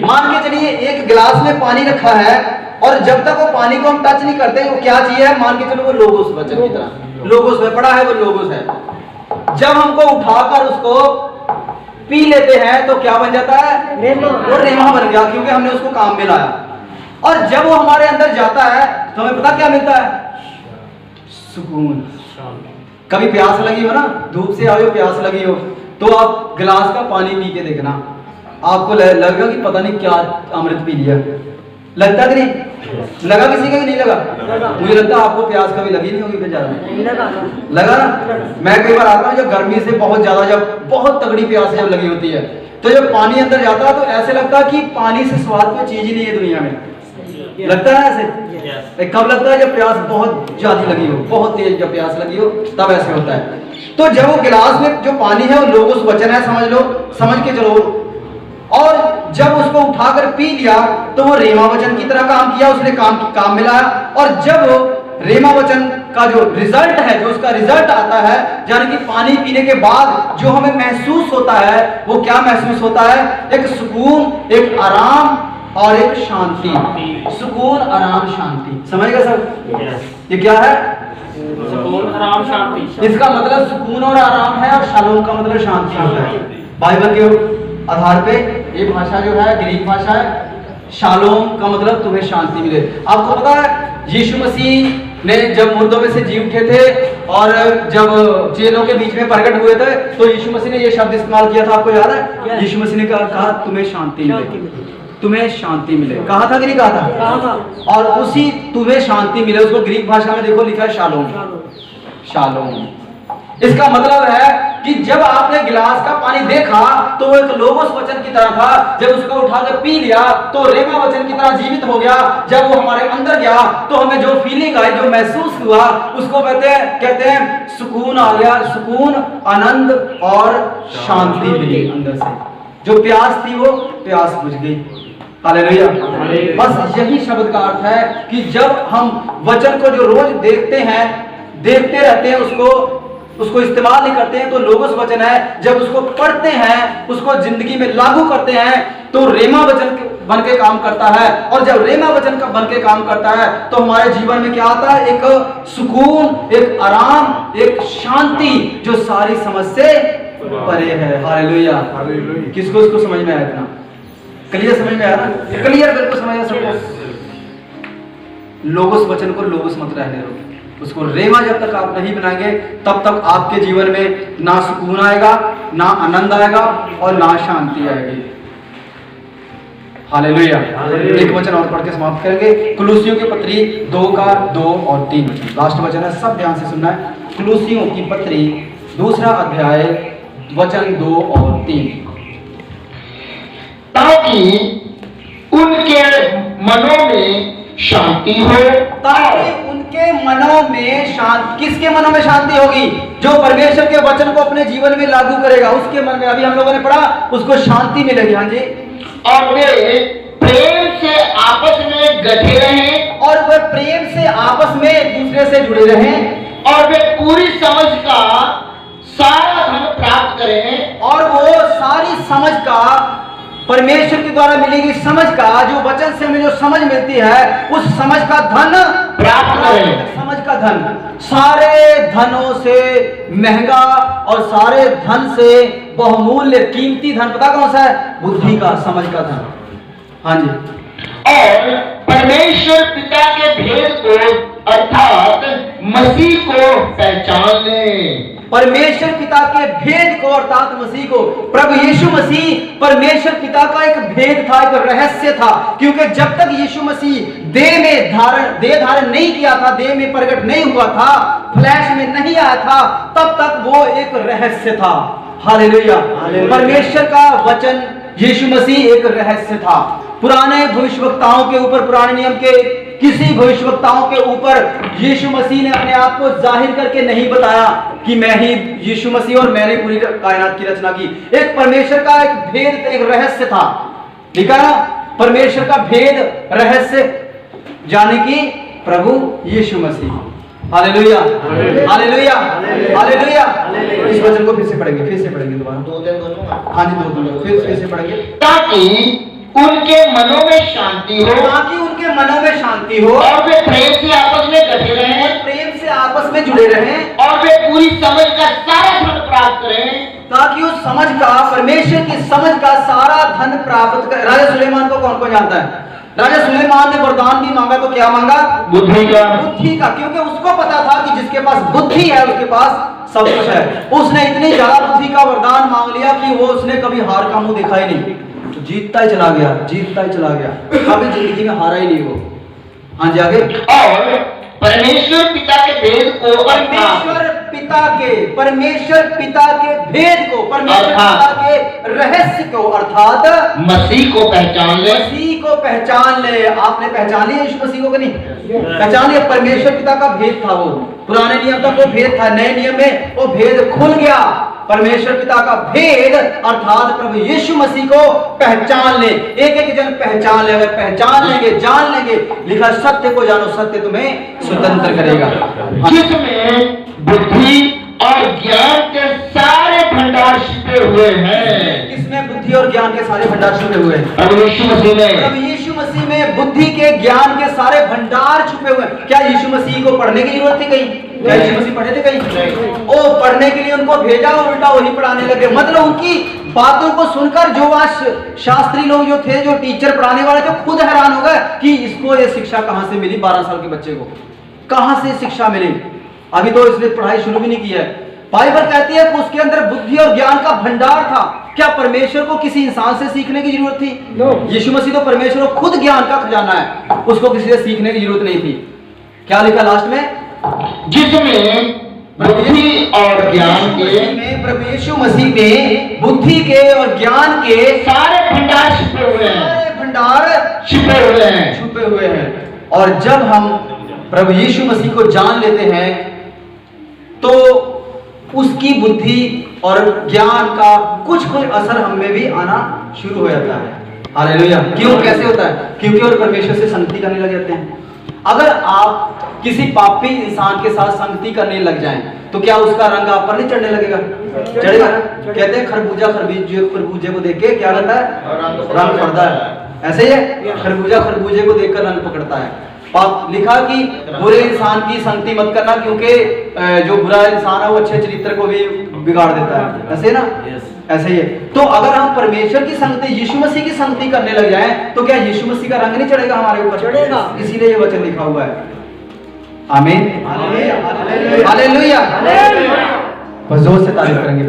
मान के चलिए एक गिलास में पानी रखा है, और जब तक वो पानी को हम टच नहीं करते, वो क्या चीज है? मान के चलो वो लोगोस वचन की तरह लोगोस में पड़ा है, वो लोगोस है। जब हमको उठाकर उसको पी लेते हैं तो क्या बन जाता है? वो रेमा बन गया, क्योंकि हमने उसको काम में लाया। और जब वो हमारे अंदर जाता है तो हमें पता क्या मिलता है? सुकून। कभी प्यास लगी हो ना, धूप से आए हो, प्यास लगी हो, तो आप गिलास का पानी पी के देखना, आपको लगेगा कि पता नहीं क्या अमृत पी लिया। लगता कि नहीं? लगा किसी का भी नहीं लगा? मुझे लगता है आपको प्यास कभी लगी नहीं होगी बेचारा। लगा ना? मैं कई बार आता हूँ जब गर्मी से बहुत ज्यादा, जब बहुत तगड़ी प्यास जब लगी होती है, तो जब पानी अंदर जाता है तो ऐसे लगता है कि पानी से स्वाद कोई चीज ही नहीं है दुनिया में। लगता है ऐसे? कब लगता है? जब प्यास बहुत ज्यादा लगी हो, बहुत तेज जब प्यास लगी हो, तब ऐसे होता है। तो जब वो गिलास में जो पानी है वो लोगोस वचन है, समझ लो, समझ के चलो। और जब उसको उठाकर पी लिया तो वो रेमा वचन की तरह काम किया, उसने काम मिलाया। और जब रेमा वचन का जो रिजल्ट है, जो उसका रिजल्ट आता है, यानी कि पानी पीने के बाद जो हमें महसूस होता है, वो क्या महसूस होता है? एक सुकून, एक आराम और एक शांति। सुकून, आराम, शांति। समझ गए सब? ये क्या है? सुकून, आराम, शांति। इसका मतलब सुकून और आराम है, और शालोम का मतलब शांति होता है। बाइबल के आधार पे ये भाषा जो है ग्रीक भाषा है। शालोम का मतलब तुम्हें शांति मिले। आपको पता है यीशु मसीह ने जब मुर्दों में से जी उठे थे और जब चेलों के बीच में प्रकट हुए थे, तो यीशु मसीह ने ये शब्द इस्तेमाल किया था, आपको याद है? यीशु मसीह ने कहा तुम्हें शांति मिले, तुम्हें शांति मिले। कहा था कि नहीं कहा था? और उसी तुम्हें शांति मिले, उसको ग्रीक भाषा में देखो लिखा है शालोम। शालोम इसका मतलब है कि जब आपने गिलास का पानी देखा तो वो एक लोगोस वचन की तरह था, जब उसको उठाकर पी लिया तो रेमा वचन की तरह जीवित हो गया। जब वो हमारे अंदर गया तो हमें जो फीलिंग आई, जो महसूस हुआ, उसको कहते हैं सुकून आ गया। सुकून, आनंद और शांति मिली अंदर से। जो प्यास थी वो प्यास बुझ गई। हालेलुया। बस यही शब्द का अर्थ है कि जब हम वचन को जो रोज देखते हैं, देखते रहते हैं, उसको इस्तेमाल नहीं करते हैं, तो लोगोस वचन है। जब उसको पढ़ते हैं, उसको जिंदगी में लागू करते हैं, तो रेमा वचन बन के काम करता है। और जब रेमा वचन का बन के काम करता है तो हमारे जीवन में क्या आता है? एक सुकून, एक आराम, एक शांति जो सारी समझ से परे है। हालेलुया। किसको इसको समझ में आया? इतना क्लियर समझ में आया ना? क्लियर बिल्कुल समझ आया सबको। लोगोस वचन को लोगोस मत रहने दो, उसको रेमा जब तक आप नहीं बनाएंगे तब तक आपके जीवन में ना सुकून आएगा, ना आनंद आएगा और ना शांति आएगी। हालेलुया। एक वचन और पढ़ के समाप्त करेंगे। कुलुसियों की पत्री 2 का 2 और 3 वचन, लास्ट वचन है, सब ध्यान से सुनना है। कुलुसियों की पत्री 2 अध्याय वचन 2 और 3। ताकि उनके मनों में शांति हो, ताकि उनके मनों में शांति। किसके मनों में शांति होगी? जो परमेश्वर के वचन को अपने जीवन में लागू करेगा, उसके मन में, अभी हम लोगों ने पढ़ा, उसको शांति मिलेगी। हाँ जी। और वे प्रेम से आपस में गठे रहें और वे प्रेम से आपस में एक दूसरे से जुड़े रहें और वे पूरी समझ का सारा धन प्राप्त करें और वो सारी समझ का, परमेश्वर के द्वारा मिलेगी समझ का, जो वचन से हमें जो समझ मिलती है उस समझ का धन प्राप्त करें। समझ का धन सारे धनों से महंगा और सारे धन से बहुमूल्य कीमती धन पता कौन सा है? बुद्धि का, समझ का धन। हाँ जी। और परमेश्वर पिता के भेद को अर्थात मसीह को पहचान लें। परमेश्वर पिता के भेद को अर्थात मसीह को, प्रभु यीशु मसीह परमेश्वर पिता का एक भेद था, एक रहस्य था, क्योंकि जब तक यीशु मसीह देह धारण नहीं किया था, देह में प्रकट नहीं हुआ था, फ्लैश में नहीं आया था, तब तक वो एक रहस्य था। हालेलुया। परमेश्वर का वचन यीशु मसीह एक रहस्य था। पुराने भविष्यवक्ताओं के ऊपर, पुराने नियम के किसी भविष्यवक्ताओं के ऊपर यीशु मसीह ने अपने आप को जाहिर करके नहीं बताया कि मैं ही यीशु मसीह और मैंने पूरी कायनात की रचना की। एक परमेश्वर का एक भेद, एक रहस्य था। लिखा ना, परमेश्वर का भेद, रहस्य, जाने की प्रभु Yeshu Masih. Hallelujah, hallelujah, hallelujah. इस वचन को फिर से पढ़ेंगे दोबारा। हाँ जी, दो फिर से पढ़ेंगे। ताकि उनके मनों में शांति हो, ताकि उनके मनों में शांति हो और वे प्रेम से आपस में डटे रहें, प्रेम से आपस में जुड़े रहें और वे पूरी समझ का सारा धन प्राप्त करें। ताकि उस समझ का, परमेश्वर की समझ का सारा धन प्राप्त कर। राजा सुलेमान को कौन कौन जानता है? राजा सुलेमान ने वरदान भी मांगा तो क्या मांगा? बुद्धि का। बुद्धि का, क्योंकि उसको पता था कि जिसके पास बुद्धि है उसके पास सब कुछ है। उसने इतनी ज्यादा बुद्धि का वरदान मांग लिया कि वो उसने कभी हार का मुंह देखा ही नहीं, तो जीतता ही चला गया, कभी जिंदगी में हारा ही नहीं वो। हाँ जी, आगे। और परमेश्वर पिता के भेद को, परमेश्वर पिता के भेद को, परमेश्वर पिता के रहस्य को अर्थात मसीह को पहचान ले। मसीह को पहचान ले। आपने पहचान लिया यीशु मसीह को कि नहीं? पहचान लिया। परमेश्वर पिता का भेद था वो, पुराने नियम तक वो भेद था, नए नियम में वो भेद खुल गया। परमेश्वर पिता का भेद अर्थात प्रभु यीशु मसीह को पहचान ले। एक एक जन पहचान ले, अगर पहचान लेंगे, जान लेंगे, लिखा सत्य को जानो, सत्य तुम्हें स्वतंत्र करेगा। जिसमें बुद्धि और ज्ञान के सारे भंडार छिपे हुए हैं। किसमें बुद्धि और ज्ञान के सारे भंडार छुपे हुए हैं? प्रभु यीशु मसीह में। प्रभु यीशु मसीह में बुद्धि के, ज्ञान के सारे भंडार छुपे हुए हैं। क्या यीशु मसीह को पढ़ने की जरूरत थी कहीं? क्या यीशु मसीह पढ़े थे कहीं? ओ, पढ़ने के लिए उनको भेजा, उल्टा वही पढ़ाने लगे। मतलब उनकी बातों को सुनकर जो आज शास्त्री लोग जो थे, जो टीचर पढ़ाने वाले थे, खुद हैरान हो गए कि इसको ये शिक्षा कहां से मिली? 12 साल के बच्चे को कहां से शिक्षा मिली? अभी तो इसने पढ़ाई शुरू भी नहीं की है। बाइबल कहती है कि उसके अंदर बुद्धि और ज्ञान का भंडार था। क्या परमेश्वर को किसी इंसान से सीखने की जरूरत थी? यीशु मसीह तो परमेश्वर को खुद ज्ञान का खजाना है, उसको किसी से सीखने की जरूरत नहीं थी। क्या लिखा लास्ट में? जिसमें बुद्धि और ज्ञान के, प्रभु यीशु मसीह में बुद्धि के और ज्ञान के सारे भंडार छिपे हुए हैं, सारे भंडार छुपे हुए हैं। और जब हम प्रभु यीशु मसीह को जान लेते हैं तो उसकी बुद्धि और ज्ञान का कुछ असर हम में भी आना शुरू हो जाता है। हालेलुया। क्यों, कैसे होता है? क्योंकि और परमेश्वर से संगति करने लग जाते हैं। अगर आप किसी पापी इंसान के साथ संगति करने लग जाएं तो क्या उसका रंग आप पर नहीं चढ़ने लगेगा? चढ़ेगा। कहते हैं खरबूजे को देख के क्या करता है? रंग पड़ता है। ऐसे ही है, खरबूजे को देखकर रंग पकड़ता है। पाप लिखा कि बुरे इंसान की संगति मत करना, क्योंकि जो बुरा इंसान है वो अच्छे चरित्र को भी बिगाड़ देता है। ऐसे ना? ऐसे ही है। तो अगर हम परमेश्वर की संगति, यीशु मसीह की संगति करने लग जाएं तो क्या यीशु मसीह का रंग नहीं चढ़ेगा हमारे ऊपर? चढ़ेगा। इसीलिए ये वचन लिखा हुआ है। आमीन, हालेलुया। बस जोर से तारीफ करेंगे।